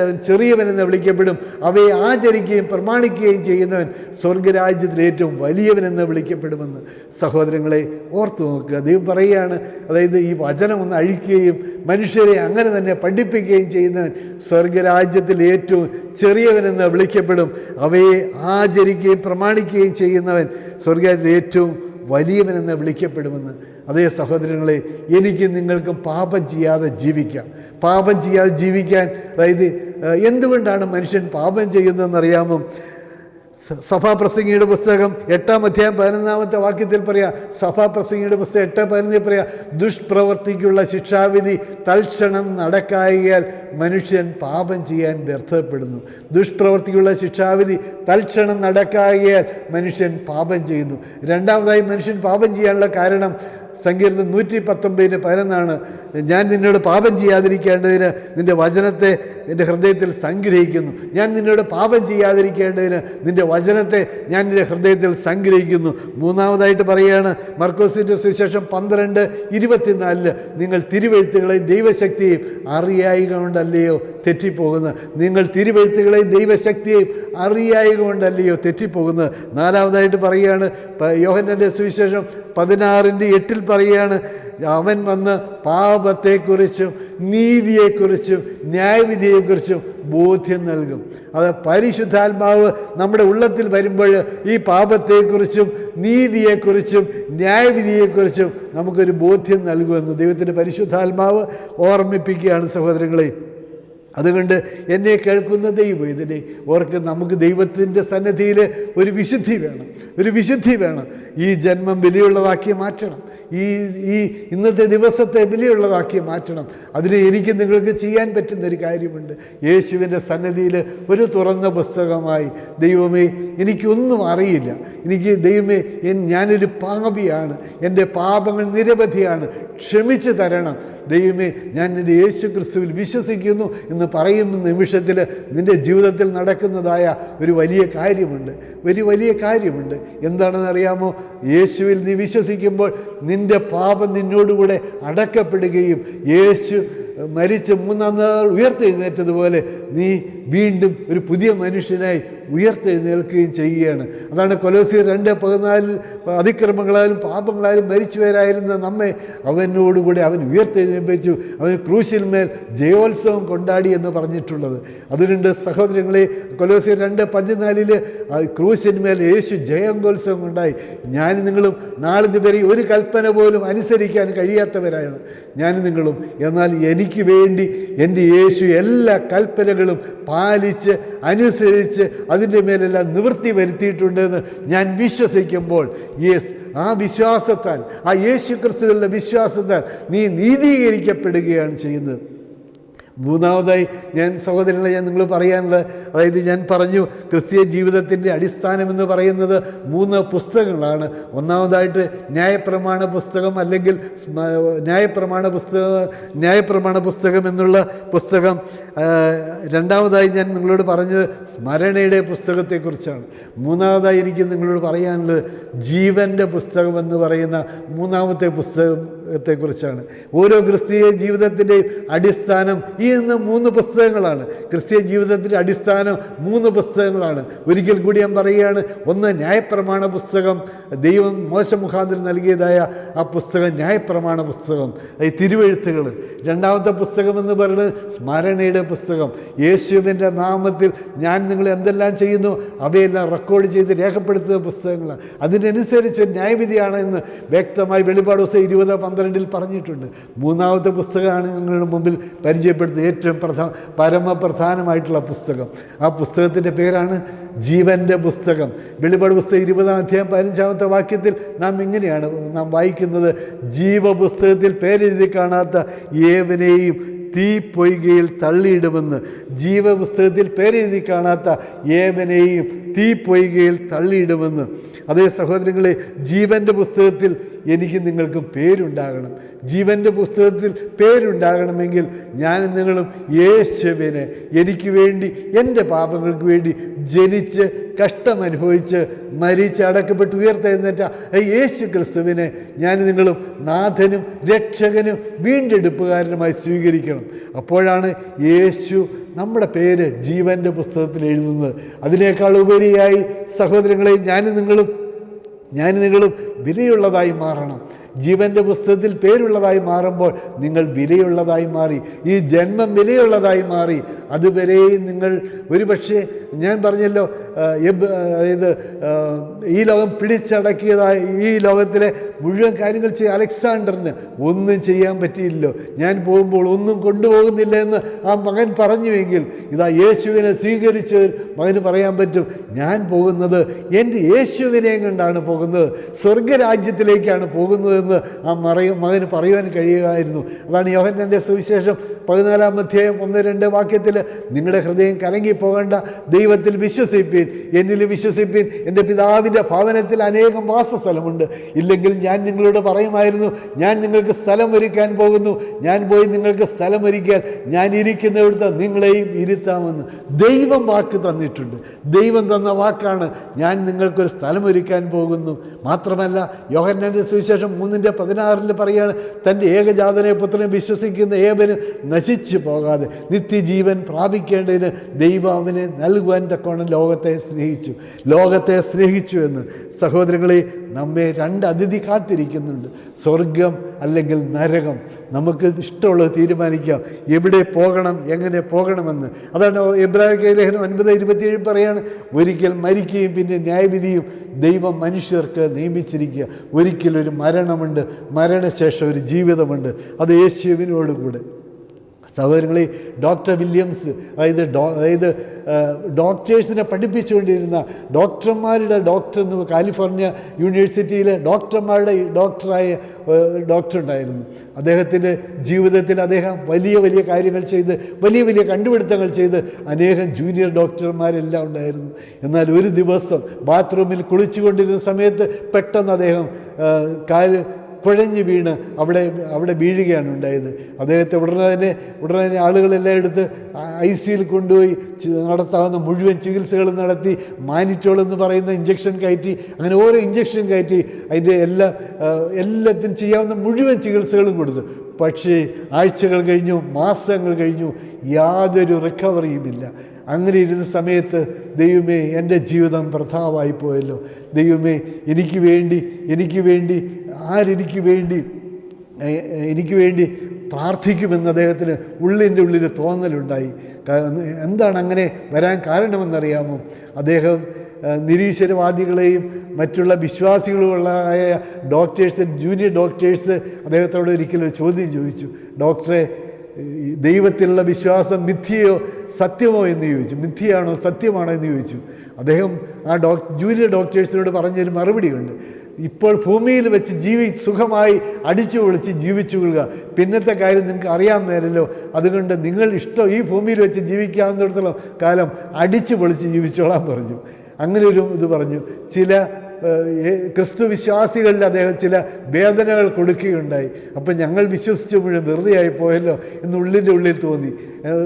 Speaker 1: അവൻ ചെറിയവനെന്ന് വിളിക്കപ്പെടും. അവയെ ആചരിക്കുകയും പ്രമാണിക്കുകയും ചെയ്യുന്നവൻ സ്വർഗരാജ്യത്തിൽ ഏറ്റവും വലിയവനെന്ന് വിളിക്കപ്പെടുമെന്ന്. സഹോദരങ്ങളെ ഓർത്തു നോക്കുക. ദൈവം പറയുകയാണ്, അതായത് ഈ വചനം ഒന്ന് അഴിക്കുകയും മനുഷ്യരെ അങ്ങനെ തന്നെ പഠിപ്പിക്കുകയും ചെയ്യുന്നവൻ സ്വർഗരാജ്യത്തിൽ ഏറ്റവും ചെറിയവനെന്ന് വിളിക്കപ്പെടും. അവയെ ആചരിക്കുകയും പ്രമാണിക്കുകയും ചെയ്യുന്നവൻ സ്വർഗരാജ്യത്തിൽ ഏറ്റവും വലിയവനെന്ന് വിളിക്കപ്പെടുമെന്ന്. അതേ സഹോദരങ്ങളെ, എനിക്കും നിങ്ങൾക്കും പാപം ചെയ്യാതെ ജീവിക്കാൻ അതായത് എന്തുകൊണ്ടാണ് മനുഷ്യൻ പാപം ചെയ്യുന്നതെന്നറിയാമോ? സഭാപ്രസംഗിയുടെ പുസ്തകം 8:11 പറയാം. സഭാപ്രസംഗിയുടെ പുസ്തകം 8:11 പറയാം, ദുഷ്പ്രവർത്തിക്കുള്ള ശിക്ഷാവിധി തൽക്ഷണം നടക്കായകയാൽ മനുഷ്യൻ പാപം ചെയ്യാൻ വ്യർത്ഥപ്പെടുന്നു. ദുഷ്പ്രവർത്തിക്കുള്ള ശിക്ഷാവിധി തൽക്ഷണം നടക്കായകയാൽ മനുഷ്യൻ പാപം ചെയ്യുന്നു. രണ്ടാമതായി മനുഷ്യൻ പാപം ചെയ്യാനുള്ള കാരണം സങ്കീർത്തനം 119:11 ഞാൻ നിന്നോട് പാപം ചെയ്യാതിരിക്കേണ്ടതിന് നിൻ്റെ വചനത്തെ എൻ്റെ ഹൃദയത്തിൽ സംഗ്രഹിക്കുന്നു. ഞാൻ നിന്നോട് പാപം ചെയ്യാതിരിക്കേണ്ടതിന് നിൻ്റെ വചനത്തെ ഞാൻ എൻ്റെ ഹൃദയത്തിൽ സംഗ്രഹിക്കുന്നു. മൂന്നാമതായിട്ട് പറയുകയാണ്, മർക്കോസിൻ്റെ സുവിശേഷം 12:24 നിങ്ങൾ തിരുവെഴുത്തുകളെയും ദൈവശക്തിയെയും അറിയായിക കൊണ്ടല്ലയോ തെറ്റിപ്പോകുന്നത്. നിങ്ങൾ തിരുവെഴുത്തുകളെയും ദൈവശക്തിയെയും അറിയായിക കൊണ്ടല്ലയോ തെറ്റിപ്പോകുന്നത്. നാലാമതായിട്ട് പറയുകയാണ്, യോഹന്നാന്റെ സുവിശേഷം 16:8 പറയുകയാണ്, അവൻ വന്ന് പാപത്തെക്കുറിച്ചും നീതിയെക്കുറിച്ചും ന്യായവിധിയെക്കുറിച്ചും ബോധ്യം നൽകും. അത് പരിശുദ്ധാത്മാവ് നമ്മുടെ ഉള്ളത്തിൽ വരുമ്പോൾ ഈ പാപത്തെക്കുറിച്ചും നീതിയെക്കുറിച്ചും ന്യായവിധിയെക്കുറിച്ചും നമുക്കൊരു ബോധ്യം നൽകുമെന്ന് ദൈവത്തിൻ്റെ പരിശുദ്ധാത്മാവ് ഓർമ്മിപ്പിക്കുകയാണ് സഹോദരങ്ങളെ. അതുകൊണ്ട് എന്നെ കേൾക്കുന്ന ദൈവം ഇതിനെ ഓർക്ക്, നമുക്ക് ദൈവത്തിൻ്റെ സന്നിധിയിൽ ഒരു വിശുദ്ധി വേണം. ഈ ജന്മം വിലയുള്ളതാക്കി മാറ്റണം. ഈ ഇന്നത്തെ ദിവസത്തെ വിലയുള്ളതാക്കി മാറ്റണം. അതിന് എനിക്ക് നിങ്ങൾക്ക് ചെയ്യാൻ പറ്റുന്നൊരു കാര്യമുണ്ട്. യേശുവിൻ്റെ സന്നിധിയിൽ ഒരു തുറന്ന പുസ്തകമായി, ദൈവമേ എനിക്കൊന്നും അറിയില്ല, ദൈവമേ ഞാനൊരു പാപിയാണ്, എൻ്റെ പാപങ്ങൾ നിരവധിയാണ്, ക്ഷമിച്ചു തരണം ദൈവമേ, ഞാൻ നിൻ്റെ യേശു ക്രിസ്തുവിൽ വിശ്വസിക്കുന്നു എന്ന് പറയുന്ന നിമിഷത്തിൽ നിൻ്റെ ജീവിതത്തിൽ നടക്കുന്നതായ ഒരു വലിയ കാര്യമുണ്ട്. എന്താണെന്ന് അറിയാമോ? യേശുവിൽ നീ വിശ്വസിക്കുമ്പോൾ നിൻ്റെ പാപം നിന്നോടുകൂടെ അടക്കപ്പെടുകയും യേശു മരിച്ച് മൂന്നാം നാൾ ഉയർത്തെഴുന്നേറ്റതുപോലെ നീ വീണ്ടും ഒരു പുതിയ മനുഷ്യനായി ഉയർത്തെഴുന്നേൽക്കുകയും ചെയ്യുകയാണ്. അതാണ് കൊലോസ്യർ 2:14 അതിക്രമങ്ങളാലും പാപങ്ങളാലും മരിച്ചുവരായിരുന്ന നമ്മെ അവനോടുകൂടെ അവൻ ഉയർത്തെഴുന്നേൽപ്പിച്ചു, അവൻ ക്രൂശിന്മേൽ ജയോത്സവം കൊണ്ടാടി എന്ന് പറഞ്ഞിട്ടുള്ളത്. അതുകൊണ്ട് സഹോദരങ്ങളെ, കൊലോസ്യർ 2:14 ക്രൂശിന്മേൽ യേശു ജയോത്സവം കൊണ്ടായി. ഞാനും നിങ്ങളും നാളിതുവരെ ഒരു കൽപ്പന പോലും അനുസരിക്കാൻ കഴിയാത്തവരാണ് ഞാനും നിങ്ങളും. എന്നാൽ എനിക്ക് വേണ്ടി എൻ്റെ യേശു എല്ലാ കൽപ്പനകളും പാലിച്ച് അനുസരിച്ച് അതിൻ്റെ മേലെല്ലാം നിവൃത്തി വരുത്തിയിട്ടുണ്ടെന്ന് ഞാൻ വിശ്വസിക്കുമ്പോൾ, ആ വിശ്വാസത്താൽ, ആ യേശു ക്രിസ്തുവിലുള്ള വിശ്വാസത്താൽ നീ നീതീകരിക്കപ്പെടുകയാണ് ചെയ്യുന്നത്. മൂന്നാമതായി സഹോദരങ്ങളെ നിങ്ങൾ പറയാനുള്ളത്, അതായത് ഞാൻ പറഞ്ഞു ക്രിസ്തീയ ജീവിതത്തിൻ്റെ അടിസ്ഥാനമെന്ന് പറയുന്നത് 3 പുസ്തകങ്ങളാണ്. ഒന്നാമതായിട്ട് ന്യായപ്രമാണ പുസ്തകം, അല്ലെങ്കിൽ ന്യായപ്രമാണ പുസ്തകം എന്നുള്ള പുസ്തകം. രണ്ടാമതായി ഞാൻ നിങ്ങളോട് പറഞ്ഞത് സ്മരണയുടെ പുസ്തകത്തെക്കുറിച്ചാണ്. മൂന്നാമതായി എനിക്ക് നിങ്ങളോട് പറയാനുള്ളത് ജീവൻ്റെ പുസ്തകം എന്ന് പറയുന്ന 3ാമത്തെ പുസ്തകത്തെക്കുറിച്ചാണ്. ഓരോ ക്രിസ്തീയ ജീവിതത്തിൻ്റെയും അടിസ്ഥാനം ഈ 3 പുസ്തകങ്ങളാണ്. ക്രിസ്തീയ ജീവിതത്തിൻ്റെ അടിസ്ഥാനം 3 പുസ്തകങ്ങളാണ്. ഒരിക്കൽ കൂടി ഞാൻ പറയുകയാണ്. ഒന്ന് ന്യായപ്രമാണ പുസ്തകം, ദൈവം മോശ മുഖാന്തരം നൽകിയതായ ആ പുസ്തകം ന്യായപ്രമാണ പുസ്തകം, ഈ തിരുവെഴുത്തുകൾ. രണ്ടാമത്തെ പുസ്തകം എന്ന് പറയുന്നത് സ്മരണയുടെ പുസ്തകം. യേശുവിൻ്റെ നാമത്തിൽ ഞാൻ നിങ്ങൾ എന്തെല്ലാം ചെയ്യുന്നു അവയെല്ലാം റെക്കോർഡ് ചെയ്ത് രേഖപ്പെടുത്തുന്ന പുസ്തകങ്ങളാണ്. അതിനനുസരിച്ച് ന്യായവിധിയാണ് എന്ന് വ്യക്തമായി വെളിപാട് ദിവസം 20:12 പറഞ്ഞിട്ടുണ്ട്. മൂന്നാമത്തെ പുസ്തകമാണ് നിങ്ങളുടെ മുമ്പിൽ പരിചയപ്പെടുത്തുന്നത്, ഏറ്റവും പരമപ്രധാനമായിട്ടുള്ള പുസ്തകം. ആ പുസ്തകത്തിൻ്റെ പേരാണ് ജീവൻ്റെ പുസ്തകം. വെളിപാട് പുസ്തകം 20-ാം അധ്യായം 15-ാമത്തെ വാക്യത്തിൽ നാം ഇങ്ങനെയാണ് വായിക്കുന്നത്: ജീവപുസ്തകത്തിൽ പേരെഴുതി കാണാത്ത ഏവനെയും തീ പൊയ്കയിൽ തള്ളിയിടുമെന്ന്. ജീവപുസ്തകത്തിൽ പേരെഴുതി കാണാത്ത ഏവനെയും തീ പൊയ്കയിൽ തള്ളിയിടുമെന്ന്. അതേ സഹോദരങ്ങളെ, ജീവൻ്റെ പുസ്തകത്തിൽ എനിക്ക് നിങ്ങൾക്കും പേരുണ്ടാകണം. ജീവൻ്റെ പുസ്തകത്തിൽ പേരുണ്ടാകണമെങ്കിൽ ഞാനും നിങ്ങളും യേശുവിനെ, എനിക്ക് വേണ്ടി, എൻ്റെ പാപങ്ങൾക്ക് വേണ്ടി ജനിച്ച് കഷ്ടമനുഭവിച്ച് മരിച്ച് അടക്കപ്പെട്ട് ഉയർത്തെഴുന്നേറ്റ യേശു ക്രിസ്തുവിനെ ഞാനും നിങ്ങളും നാഥനും രക്ഷകനും വീണ്ടെടുപ്പുകാരനുമായി സ്വീകരിക്കണം. അപ്പോഴാണ് യേശു നമ്മുടെ പേര് ജീവൻ്റെ പുസ്തകത്തിൽ എഴുതുന്നത്. അതിനേക്കാൾ ഉപരിയായി സഹോദരങ്ങളെ, ഞാനും നിങ്ങളും വിലയുള്ളതായി മാറണം. ജീവൻ്റെ പുസ്തകത്തിൽ പേരുള്ളതായി മാറുമ്പോൾ നിങ്ങൾ വിലയുള്ളതായി മാറി. ഈ ജന്മം വിലയുള്ളതായി മാറി. അതുവരെയും നിങ്ങൾ ഒരുപക്ഷെ, ഞാൻ പറഞ്ഞല്ലോ, അതായത് ഈ ലോകം പിടിച്ചടക്കിയതായി ഈ ലോകത്തിലെ മുഴുവൻ കാര്യങ്ങൾ ചെയ്യ അലക്സാണ്ടറിന് ഒന്നും ചെയ്യാൻ പറ്റിയില്ലല്ലോ. ഞാൻ പോകുമ്പോൾ ഒന്നും കൊണ്ടുപോകുന്നില്ല എന്ന് ആ മകൻ പറഞ്ഞുവെങ്കിൽ, ഇതാ യേശുവിനെ സ്വീകരിച്ച മകന് പറയാൻ പറ്റും, ഞാൻ പോകുന്നത് എൻ്റെ യേശുവിനെയും കൊണ്ടാണ് പോകുന്നത്, സ്വർഗരാജ്യത്തിലേക്കാണ് പോകുന്നതെന്ന് ആ മകന് പറയുവാൻ കഴിയുമായിരുന്നു. അതാണ് യോഹന്നാന്റെ സുവിശേഷം 14-ാം അധ്യായം 1-2 വാക്യത്തിൽ, നിങ്ങളുടെ ഹൃദയം കലങ്ങിപ്പോകേണ്ട, ദൈവത്തിൽ വിശ്വസിപ്പീൻ, എന്നിൽ വിശ്വസിപ്പീൻ, എൻ്റെ പിതാവിൻ്റെ ഭവനത്തിൽ അനേകം വാസസ്ഥലമുണ്ട്, ഇല്ലെങ്കിൽ ഞാൻ നിങ്ങളോട് പറയുമായിരുന്നു, ഞാൻ നിങ്ങൾക്ക് സ്ഥലം ഒരുക്കാൻ പോകുന്നു, ഞാൻ പോയി നിങ്ങൾക്ക് സ്ഥലം ഒരുക്കാൻ ഞാൻ ഇരിക്കുന്നിടത്ത് നിങ്ങളെയും ഇരുത്താമെന്ന് ദൈവം വാക്ക് തന്നിട്ടുണ്ട്. ദൈവം തന്ന വാക്കാണ്, ഞാൻ നിങ്ങൾക്കൊരു സ്ഥലം ഒരുക്കാൻ പോകുന്നു. മാത്രമല്ല, യോഹന്നാന്റെ സുവിശേഷം 3:16 പറയാണ്, തൻ്റെ ഏകജാതനെ പുത്രനെ വിശ്വസിക്കുന്ന ഏവനും നശിച്ചു പോകാതെ നിത്യജീവൻ പ്രാപിക്കേണ്ടതിന് ദൈവം അവനെ നൽകുവാൻ തക്കവണ്ണം ലോകത്തെ സ്നേഹിച്ചു എന്ന്. സഹോദരങ്ങളെ, നമ്മെ 2 അതിഥി കാത്തിരിക്കുന്നുണ്ട്, സ്വർഗം അല്ലെങ്കിൽ നരകം. നമുക്ക് ഇഷ്ടമുള്ളത് തീരുമാനിക്കാം, എവിടെ പോകണം, എങ്ങനെ പോകണമെന്ന്. അതാണ് എബ്രായ ലേഖനം 9:27 പറയാണ്, ഒരിക്കൽ മരിക്കുകയും പിന്നെ ന്യായവിധിയും ദൈവം മനുഷ്യർക്ക് നിയമിച്ചിരിക്കുക. ഒരിക്കലൊരു മരണമുണ്ട്, മരണശേഷം ഒരു ജീവിതമുണ്ട്, അത് യേശുവിനോടുകൂടെ. സഹോദരങ്ങളെ, ഡോക്ടർ വില്യംസ്, അതായത് ഡോക്ടേഴ്സിനെ പഠിപ്പിച്ചുകൊണ്ടിരുന്ന ഡോക്ടർമാരുടെ ഡോക്ടർ എന്ന് കാലിഫോർണിയ യൂണിവേഴ്സിറ്റിയിലെ ഡോക്ടർമാരുടെ ഡോക്ടറായ ഡോക്ടർ ഉണ്ടായിരുന്നു. അദ്ദേഹത്തിൻ്റെ ജീവിതത്തിൽ അദ്ദേഹം വലിയ കാര്യങ്ങൾ ചെയ്ത്, വലിയ കണ്ടുപിടുത്തങ്ങൾ ചെയ്ത് അനേകം ജൂനിയർ ഡോക്ടർമാരെല്ലാം ഉണ്ടായിരുന്നു. എന്നാൽ ഒരു ദിവസം ബാത്റൂമിൽ കുളിച്ചുകൊണ്ടിരുന്ന സമയത്ത് പെട്ടെന്ന് അദ്ദേഹം കുഴഞ്ഞു വീണ് അവിടെ വീഴുകയാണ് ഉണ്ടായത്. അദ്ദേഹത്തെ ഉടനെ തന്നെ ആളുകളെല്ലാം എടുത്ത് ICUയിൽ കൊണ്ടുപോയി നടത്താവുന്ന മുഴുവൻ ചികിത്സകളും നടത്തി, മാനിറ്റോൾ എന്ന് പറയുന്ന ഇഞ്ചക്ഷൻ കയറ്റി, അങ്ങനെ ഓരോ ഇഞ്ചക്ഷൻ കയറ്റി അതിൻ്റെ എല്ലാത്തിനും ചെയ്യാവുന്ന മുഴുവൻ ചികിത്സകളും കൊടുത്തു. പക്ഷേ ആഴ്ചകൾ കഴിഞ്ഞു, മാസങ്ങൾ കഴിഞ്ഞു, യാതൊരു റിക്കവറിയുമില്ല. അങ്ങനെ ഇരുന്ന സമയത്ത് ദൈവമേ, എൻ്റെ ജീവിതം വൃഥാവായി പോയല്ലോ. ദൈവമേ, എനിക്ക് വേണ്ടി പ്രാർത്ഥിക്കുമെന്ന് അദ്ദേഹത്തിന് ഉള്ളിൻ്റെ ഉള്ളിൽ തോന്നലുണ്ടായി. എന്താണ് അങ്ങനെ വരാൻ കാരണമെന്നറിയാമോ? അദ്ദേഹം നിരീശ്വരവാദികളെയും മറ്റുള്ള വിശ്വാസികളുമായ ഡോക്ടേഴ്സ്, ജൂനിയർ ഡോക്ടേഴ്സ് അദ്ദേഹത്തോട് ഒരിക്കലും ചോദ്യം ചോദിച്ചു. ഡോക്ടറെ, ദൈവത്തിലുള്ള വിശ്വാസം മിഥ്യയോ സത്യമോ എന്ന് ചോദിച്ചു. മിഥ്യയാണോ സത്യമാണോ എന്ന് ചോദിച്ചു. അദ്ദേഹം ആ ജൂനിയർ ഡോക്ടേഴ്സിനോട് പറഞ്ഞൊരു മറുപടിയുണ്ട്. ഇപ്പോൾ ഭൂമിയിൽ വെച്ച് സുഖമായി അടിച്ചു പൊളിച്ച് ജീവിച്ചു കൊള്ളുക. പിന്നത്തെ കാര്യം നിങ്ങൾക്ക് അറിയാൻ മേലല്ലോ. അതുകൊണ്ട് നിങ്ങൾ ഈ ഭൂമിയിൽ വെച്ച് ജീവിക്കാവുന്നിടത്തോളം കാലം അടിച്ചു പൊളിച്ച് ജീവിച്ചോളാൻ പറഞ്ഞു. അങ്ങനെ ഒരു ഇത് പറഞ്ഞു. ചില ക്രിസ്തു വിശ്വാസികളിൽ അദ്ദേഹം ചില വേദനകൾ കൊടുക്കുകയുണ്ടായി. അപ്പം ഞങ്ങൾ വിശ്വസിച്ച മുഴുവൻ വെറുതെയായി പോയല്ലോ എന്ന് ഉള്ളിൻ്റെ ഉള്ളിൽ തോന്നി.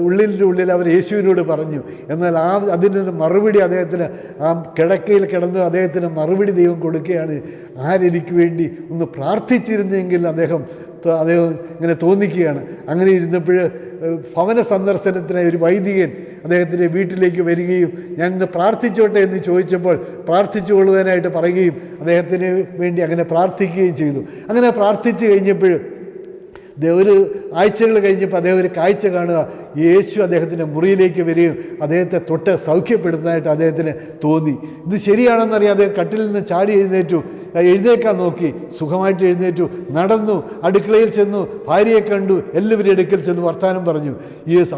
Speaker 1: ഉള്ളിൻ്റെ ഉള്ളിൽ അവർ യേശുവിനോട് പറഞ്ഞു. എന്നാൽ അതിനൊരു മറുപടി അദ്ദേഹത്തിന് കിടക്കയിൽ കിടന്ന് അദ്ദേഹത്തിന് മറുപടി ദൈവം കൊടുക്കുകയാണ്. ആരെനിക്ക് വേണ്ടി ഒന്ന് പ്രാർത്ഥിച്ചിരുന്നെങ്കിൽ അദ്ദേഹം ഇങ്ങനെ തോന്നിക്കുകയാണ്. അങ്ങനെ ഇരുന്നപ്പോൾ ഭവന സന്ദർശനത്തിനായി ഒരു വൈദികൻ അദ്ദേഹത്തിൻ്റെ വീട്ടിലേക്ക് വരികയും ഞാൻ ഇന്ന് പ്രാർത്ഥിച്ചോട്ടെ എന്ന് ചോദിച്ചപ്പോൾ പ്രാർത്ഥിച്ചു കൊള്ളുവാനായിട്ട് പറയുകയും അദ്ദേഹത്തിന് വേണ്ടി അങ്ങനെ പ്രാർത്ഥിക്കുകയും ചെയ്തു. അങ്ങനെ പ്രാർത്ഥിച്ചു കഴിഞ്ഞപ്പോൾ ഒരു ആഴ്ചകൾ കഴിഞ്ഞപ്പോൾ അദ്ദേഹം ഒരു കാഴ്ച കാണുക. യേശു അദ്ദേഹത്തിൻ്റെ മുറിയിലേക്ക് വരികയും അദ്ദേഹത്തെ തൊട്ട് സൗഖ്യപ്പെടുത്താനായിട്ട് അദ്ദേഹത്തിന് തോന്നി. ഇത് ശരിയാണെന്നറിയാം. അദ്ദേഹം കട്ടിലിൽ നിന്ന് ചാടി എഴുന്നേക്കാൻ നോക്കി. സുഖമായിട്ട് എഴുന്നേറ്റു, നടന്നു, അടുക്കളയിൽ ചെന്നു, ഭാര്യയെ കണ്ടു, എല്ലാവരും അടുക്കൽ ചെന്ന് വർത്തമാനം പറഞ്ഞു.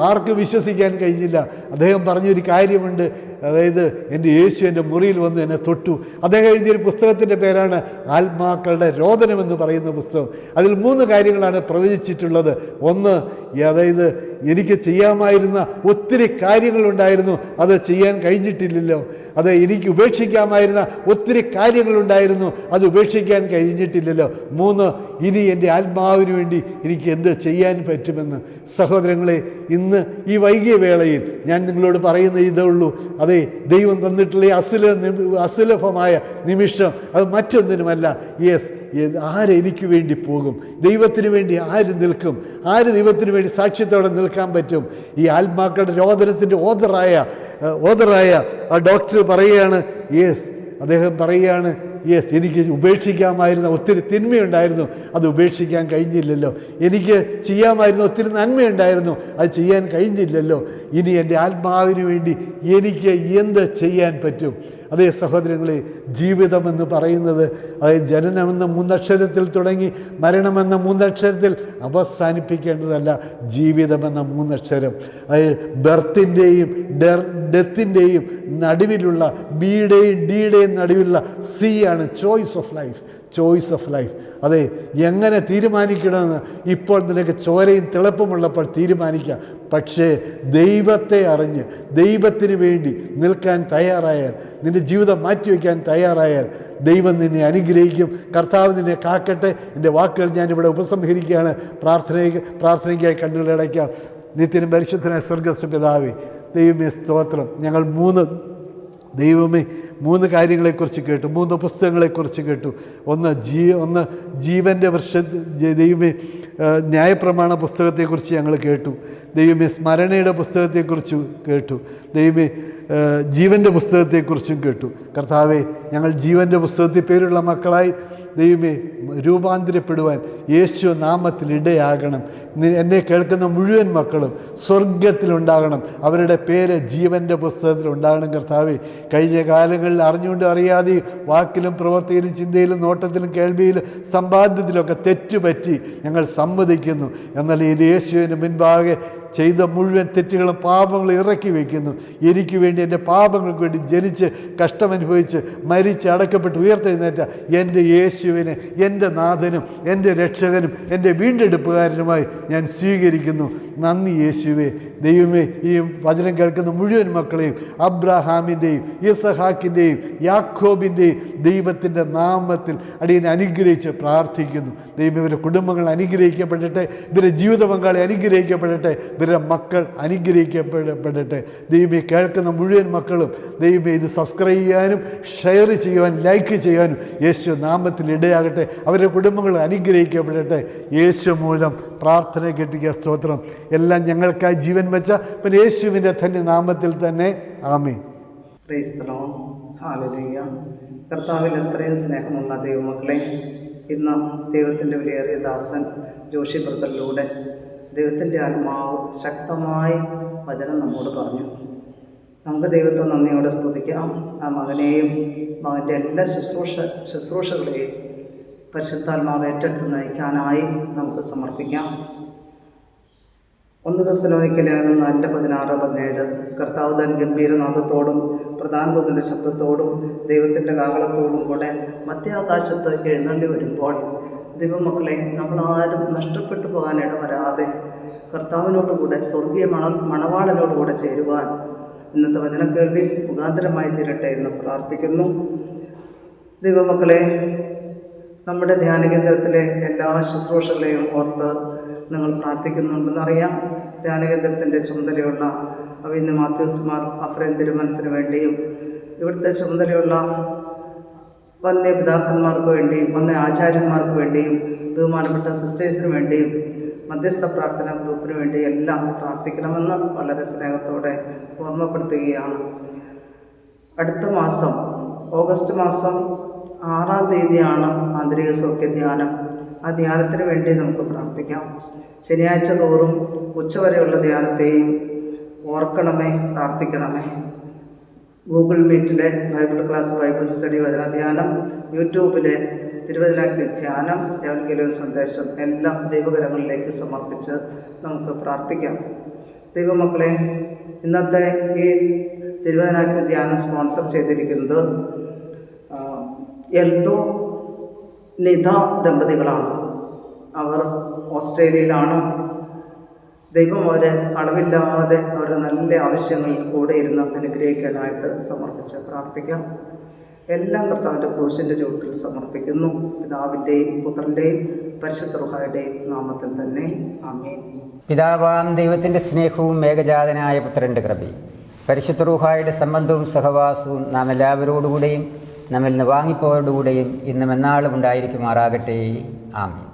Speaker 1: ആർക്കും വിശ്വസിക്കാൻ കഴിഞ്ഞില്ല. അദ്ദേഹം പറഞ്ഞൊരു കാര്യമുണ്ട്. അതായത് എൻ്റെ യേശു എൻ്റെ മുറിയിൽ വന്ന് എന്നെ തൊട്ടു. അദ്ദേഹം എഴുതിയൊരു പുസ്തകത്തിൻ്റെ പേരാണ് ആത്മാക്കളുടെ രോദനം എന്ന് പറയുന്ന പുസ്തകം. അതിൽ 3 കാര്യങ്ങളാണ് പ്രവചിച്ചിട്ടുള്ളത്. ഒന്ന്, അതായത് എനിക്ക് ചെയ്യാമായിരുന്ന ഒത്തിരി കാര്യങ്ങളുണ്ടായിരുന്നു, അത് ചെയ്യാൻ കഴിഞ്ഞിട്ടില്ലല്ലോ. അത് എനിക്ക് ഉപേക്ഷിക്കാമായിരുന്ന ഒത്തിരി കാര്യങ്ങളുണ്ടായിരുന്നു, അത് ഉപേക്ഷിക്കാൻ കഴിഞ്ഞിട്ടില്ലല്ലോ. 3, ഇനി എൻ്റെ ആത്മാവിന് വേണ്ടി എനിക്ക് എന്ത് ചെയ്യാൻ പറ്റുമെന്ന്. സഹോദരങ്ങളെ, ഇന്ന് ഈ വൈകിയ വേളയിൽ ഞാൻ നിങ്ങളോട് പറയുന്ന ഇതേ ഉള്ളൂ. അതെ, ദൈവം തന്നിട്ടുള്ള അസുലഭമായ നിമിഷം അത് മറ്റൊന്നിനുമല്ല. ആരെനിക്ക് വേണ്ടി പോകും? ദൈവത്തിന് വേണ്ടി ആര് നിൽക്കും? ആര് ദൈവത്തിന് വേണ്ടി സാക്ഷ്യത്തോടെ നിൽക്കാൻ പറ്റും? ഈ ആത്മാക്കളുടെ രോദനത്തിൻ്റെ ഓതറായ ആ ഡോക്ടർ പറയുകയാണ്, അദ്ദേഹം പറയുകയാണ്, എനിക്ക് ഉപേക്ഷിക്കാമായിരുന്ന ഒത്തിരി തിന്മയുണ്ടായിരുന്നു, അത് ഉപേക്ഷിക്കാൻ കഴിഞ്ഞില്ലല്ലോ. എനിക്ക് ചെയ്യാമായിരുന്ന ഒത്തിരി നന്മയുണ്ടായിരുന്നു, അത് ചെയ്യാൻ കഴിഞ്ഞില്ലല്ലോ. ഇനി എൻ്റെ ആത്മാവിന് വേണ്ടി എനിക്ക് എന്ത് ചെയ്യാൻ പറ്റും? അതേ സഹോദരങ്ങളെ, ജീവിതമെന്ന് പറയുന്നത് അതായത് ജനനമെന്ന 3 അക്ഷരത്തിൽ തുടങ്ങി മരണമെന്ന 3 അക്ഷരത്തിൽ അവസാനിപ്പിക്കേണ്ടതല്ല. ജീവിതമെന്ന 3 അക്ഷരം, അതായത് ബർത്തിൻ്റെയും ഡെത്തിൻ്റെയും നടുവിലുള്ള ബിയുടെയും ഡിയുടെയും നടുവിലുള്ള സി ആണ് ചോയ്സ് ഓഫ് ലൈഫ്. അതെ, എങ്ങനെ തീരുമാനിക്കണമെന്ന് ഇപ്പോൾ നിനക്ക് ചോരയും തിളപ്പമുള്ളപ്പോൾ തീരുമാനിക്കാം. പക്ഷേ ദൈവത്തെ അറിഞ്ഞ് ദൈവത്തിന് വേണ്ടി നിൽക്കാൻ തയ്യാറായാൽ, നിൻ്റെ ജീവിതം മാറ്റിവെക്കാൻ തയ്യാറായാൽ ദൈവം നിന്നെ അനുഗ്രഹിക്കും. കർത്താവ് നിന്നെ കാക്കട്ടെ. എൻ്റെ വാക്കുകൾ ഞാനിവിടെ ഉപസംഹരിക്കുകയാണ്. പ്രാർത്ഥനയ്ക്കായി കണ്ണുകളടയ്ക്കാം. നിത്യനും പരിശുദ്ധനായ സ്വർഗ്ഗസ്ഥ പിതാവേ, ദൈവമേ സ്തോത്രം. ഞങ്ങൾ 3 കാര്യങ്ങളെക്കുറിച്ച് കേട്ടു, 3 പുസ്തകങ്ങളെക്കുറിച്ച് കേട്ടു. ഒന്ന് ജീവൻ്റെ ദൈവമേ ന്യായപ്രമാണ പുസ്തകത്തെക്കുറിച്ച് ഞങ്ങൾ കേട്ടു. ദൈവമേ സ്മരണയുടെ പുസ്തകത്തെക്കുറിച്ച് കേട്ടു. ദൈവമേ ജീവൻ്റെ പുസ്തകത്തെക്കുറിച്ചും കേട്ടു. കർത്താവേ, ഞങ്ങൾ ജീവൻ്റെ പുസ്തകത്തിൽ പേരുള്ള മക്കളായി ദൈവമേ രൂപാന്തരപ്പെടുവാൻ യേശു നാമത്തിൽ ഇടയാകണം. എന്നെ കേൾക്കുന്ന മുഴുവൻ മക്കളും സ്വർഗത്തിലുണ്ടാകണം. അവരുടെ പേര് ജീവൻ്റെ പുസ്തകത്തിൽ ഉണ്ടാകണം. കർത്താവേ, കഴിഞ്ഞ കാലങ്ങളിൽ അറിഞ്ഞുകൊണ്ട് അറിയാതെയും വാക്കിലും പ്രവൃത്തിയിലും ചിന്തയിലും നോട്ടത്തിലും കേൾവിയിലും സമ്പാദ്യത്തിലൊക്കെ തെറ്റുപറ്റി ഞങ്ങൾ സമ്മതിക്കുന്നു. എന്നാൽ ഈ യേശുവിന് മുൻപാകെ ചെയ്ത മുഴുവൻ തെറ്റുകളും പാപങ്ങളും ഇറക്കി വയ്ക്കുന്നു. എനിക്ക് വേണ്ടി, എൻ്റെ പാപങ്ങൾക്ക് വേണ്ടി ജനിച്ച് കഷ്ടമനുഭവിച്ച് മരിച്ച് അടക്കപ്പെട്ട് ഉയർത്തെഴുന്നേറ്റ എൻ്റെ യേശുവിനെ എൻ്റെ നാഥനും എൻ്റെ രക്ഷകനും എൻ്റെ വീണ്ടെടുപ്പുകാരനുമായി ഞാൻ സ്വീകരിക്കുന്നു. നന്ദി യേശുവേ. ദൈവമേ, ഈ വചനം കേൾക്കുന്ന മുഴുവൻ മക്കളെയും അബ്രാഹാമിൻ്റെയും ഇസഹാക്കിൻ്റെയും യാക്കോബിൻ്റെയും ദൈവത്തിൻ്റെ നാമത്തിൽ അടിയനെ അനുഗ്രഹിച്ച് പ്രാർത്ഥിക്കുന്നു. ദൈവം ഇവരുടെ കുടുംബങ്ങൾ അനുഗ്രഹിക്കപ്പെടട്ടെ, ഇവരുടെ ജീവിത പങ്കാളി അനുഗ്രഹിക്കപ്പെടട്ടെ, ഇവരുടെ മക്കൾ അനുഗ്രഹിക്കപ്പെടട്ടെ. ദൈവമേ, കേൾക്കുന്ന മുഴുവൻ മക്കളും ദൈവമേ ഇത് സബ്സ്ക്രൈബ് ചെയ്യാനും ഷെയർ ചെയ്യുവാനും ലൈക്ക് ചെയ്യാനും യേശു നാമത്തിൽ ഇടയാകട്ടെ. അവരുടെ കുടുംബങ്ങൾ അനുഗ്രഹിക്കപ്പെടട്ടെ. യേശു മൂലം പ്രാർത്ഥന കേട്ടിരിക്കുക. സ്തോത്രം. എല്ലാം ഞങ്ങൾക്കായി ജീവൻ വെച്ച പിന്നെ യേശുവിൻ്റെ തന്നെ നാമത്തിൽ തന്നെ ആമേൻ.
Speaker 2: Praise the Lord. ഹല്ലേലൂയ. കർത്താവിൽ എത്രയും സ്നേഹമുള്ള ദൈവമക്കളെ, ഇന്ന് ദൈവത്തിൻ്റെ വിലയേറിയ ദാസൻ ജോഷി ബ്രദറിലൂടെ ദൈവത്തിൻ്റെ ആത്മാവ് ശക്തമായി വചനം നമ്മോട് പറഞ്ഞു. നമുക്ക് ദൈവത്തെ നന്ദിയോടെ സ്തുതിക്കാം. ആ മകനെയും മകൻ്റെ എല്ലാ ശുശ്രൂഷകളെയും പരിശുദ്ധാത്മാവ് ഏറ്റെടുത്ത് നയിക്കാനായി നമുക്ക് സമർപ്പിക്കാം. 1 തെസ്സലോനിക്കയിലെ 4:16-17 കർത്താവ് തൻ ഗംഭീരനാദത്തോടും പ്രധാന ദൂതൻ്റെ ശബ്ദത്തോടും ദൈവത്തിൻ്റെ കാഹളത്തോടും കൂടെ മധ്യാകാശത്ത് എഴുന്നള്ളി വരുമ്പോൾ ദൈവമക്കളെ, നമ്മളാരും നഷ്ടപ്പെട്ടു പോകാൻ ഇടവരാതെ കർത്താവിനോടുകൂടെ സ്വർഗീയ മണവാളനോടുകൂടെ ചേരുവാൻ ഇന്നത്തെ വചനക്കേൾവി മുഖാന്തരമായി തീരട്ടെ എന്ന് പ്രാർത്ഥിക്കുന്നു. ദൈവമക്കളെ, നമ്മുടെ ധ്യാനകേന്ദ്രത്തിലെ എല്ലാ ശുശ്രൂഷകളെയും ഓർത്ത് നിങ്ങൾ പ്രാർത്ഥിക്കുന്നുണ്ടെന്നറിയാം. ധ്യാനകേന്ദ്രത്തിൻ്റെ ചുമതലയുള്ള അവിന്ന് മാത്യൂസ്മാർ അഫ്രേൻ തിരുമനസിന് വേണ്ടിയും ഇവിടുത്തെ ചുമതലയുള്ള വന്യ പിതാക്കന്മാർക്ക് വേണ്ടിയും വന്യ ആചാര്യന്മാർക്ക് വേണ്ടിയും ബഹുമാനപ്പെട്ട സിസ്റ്റേഴ്സിന് വേണ്ടിയും മധ്യസ്ഥ പ്രാർത്ഥന ഗ്രൂപ്പിന് വേണ്ടി എല്ലാം പ്രാർത്ഥിക്കണമെന്ന് വളരെ സ്നേഹത്തോടെ ഓർമ്മപ്പെടുത്തുകയാണ്. അടുത്ത മാസം ഓഗസ്റ്റ് മാസം 6-ാം തീയതിയാണ് ആന്തരിക സൗഖ്യ ധ്യാനം. ആ ധ്യാനത്തിന് വേണ്ടി നമുക്ക് പ്രാർത്ഥിക്കാം. ശനിയാഴ്ച തോറും ഉച്ചവരെയുള്ള ധ്യാനത്തെയും ഓർക്കണമേ, പ്രാർത്ഥിക്കണമേ. ഗൂഗിൾ മീറ്റിലെ ബൈബിൾ ക്ലാസ്, ബൈബിൾ സ്റ്റഡി, വചന ധ്യാനം, യൂട്യൂബിലെ തിരുവചനാഗ്നി ധ്യാനം, എവൻഗേലിയൻ സന്ദേശം എല്ലാം ദൈവകരങ്ങളിലേക്ക് സമർപ്പിച്ച് നമുക്ക് പ്രാർത്ഥിക്കാം. ദൈവമക്കളെ, ഇന്നത്തെ ഈ തിരുവചനാഗ്നി ധ്യാനം സ്പോൺസർ ചെയ്തിരിക്കുന്നത് എൽദോ നിധ ദമ്പതികളാണ്. അവർ ഓസ്ട്രേലിയയിലാണ്. ദൈവം അവരെ അളവില്ലാതെ അവരുടെ നല്ല ആവശ്യങ്ങളിൽ കൂടെ ഇരുന്ന് അനുഗ്രഹിക്കാനായിട്ട് സമർപ്പിച്ച് പ്രാർത്ഥിക്കാം. എല്ലാം കർത്താവിൻ്റെ ക്രൂശിൻ്റെ ചുവട്ടിൽ സമർപ്പിക്കുന്നു. പിതാവിൻ്റെയും പുത്രൻ്റെയും പരിശുദ്ധ റൂഹായുടെയും നാമത്തിൽ തന്നെ ആമേൻ.
Speaker 3: പിതാവാം ദൈവത്തിൻ്റെ സ്നേഹവും ഏകജാതനായ പുത്രൻ്റെ കൃപയും പരിശുദ്ധ റൂഹായുടെ സംബന്ധവും സഹവാസവും നാം എല്ലാവരോടുകൂടെയും നമ്മിൽ നിന്ന് വാങ്ങിപ്പോയോടുകൂടെയും ഇന്നും എന്നാളും ഉണ്ടായിരിക്കുമാറാകട്ടെ. ആമേൻ.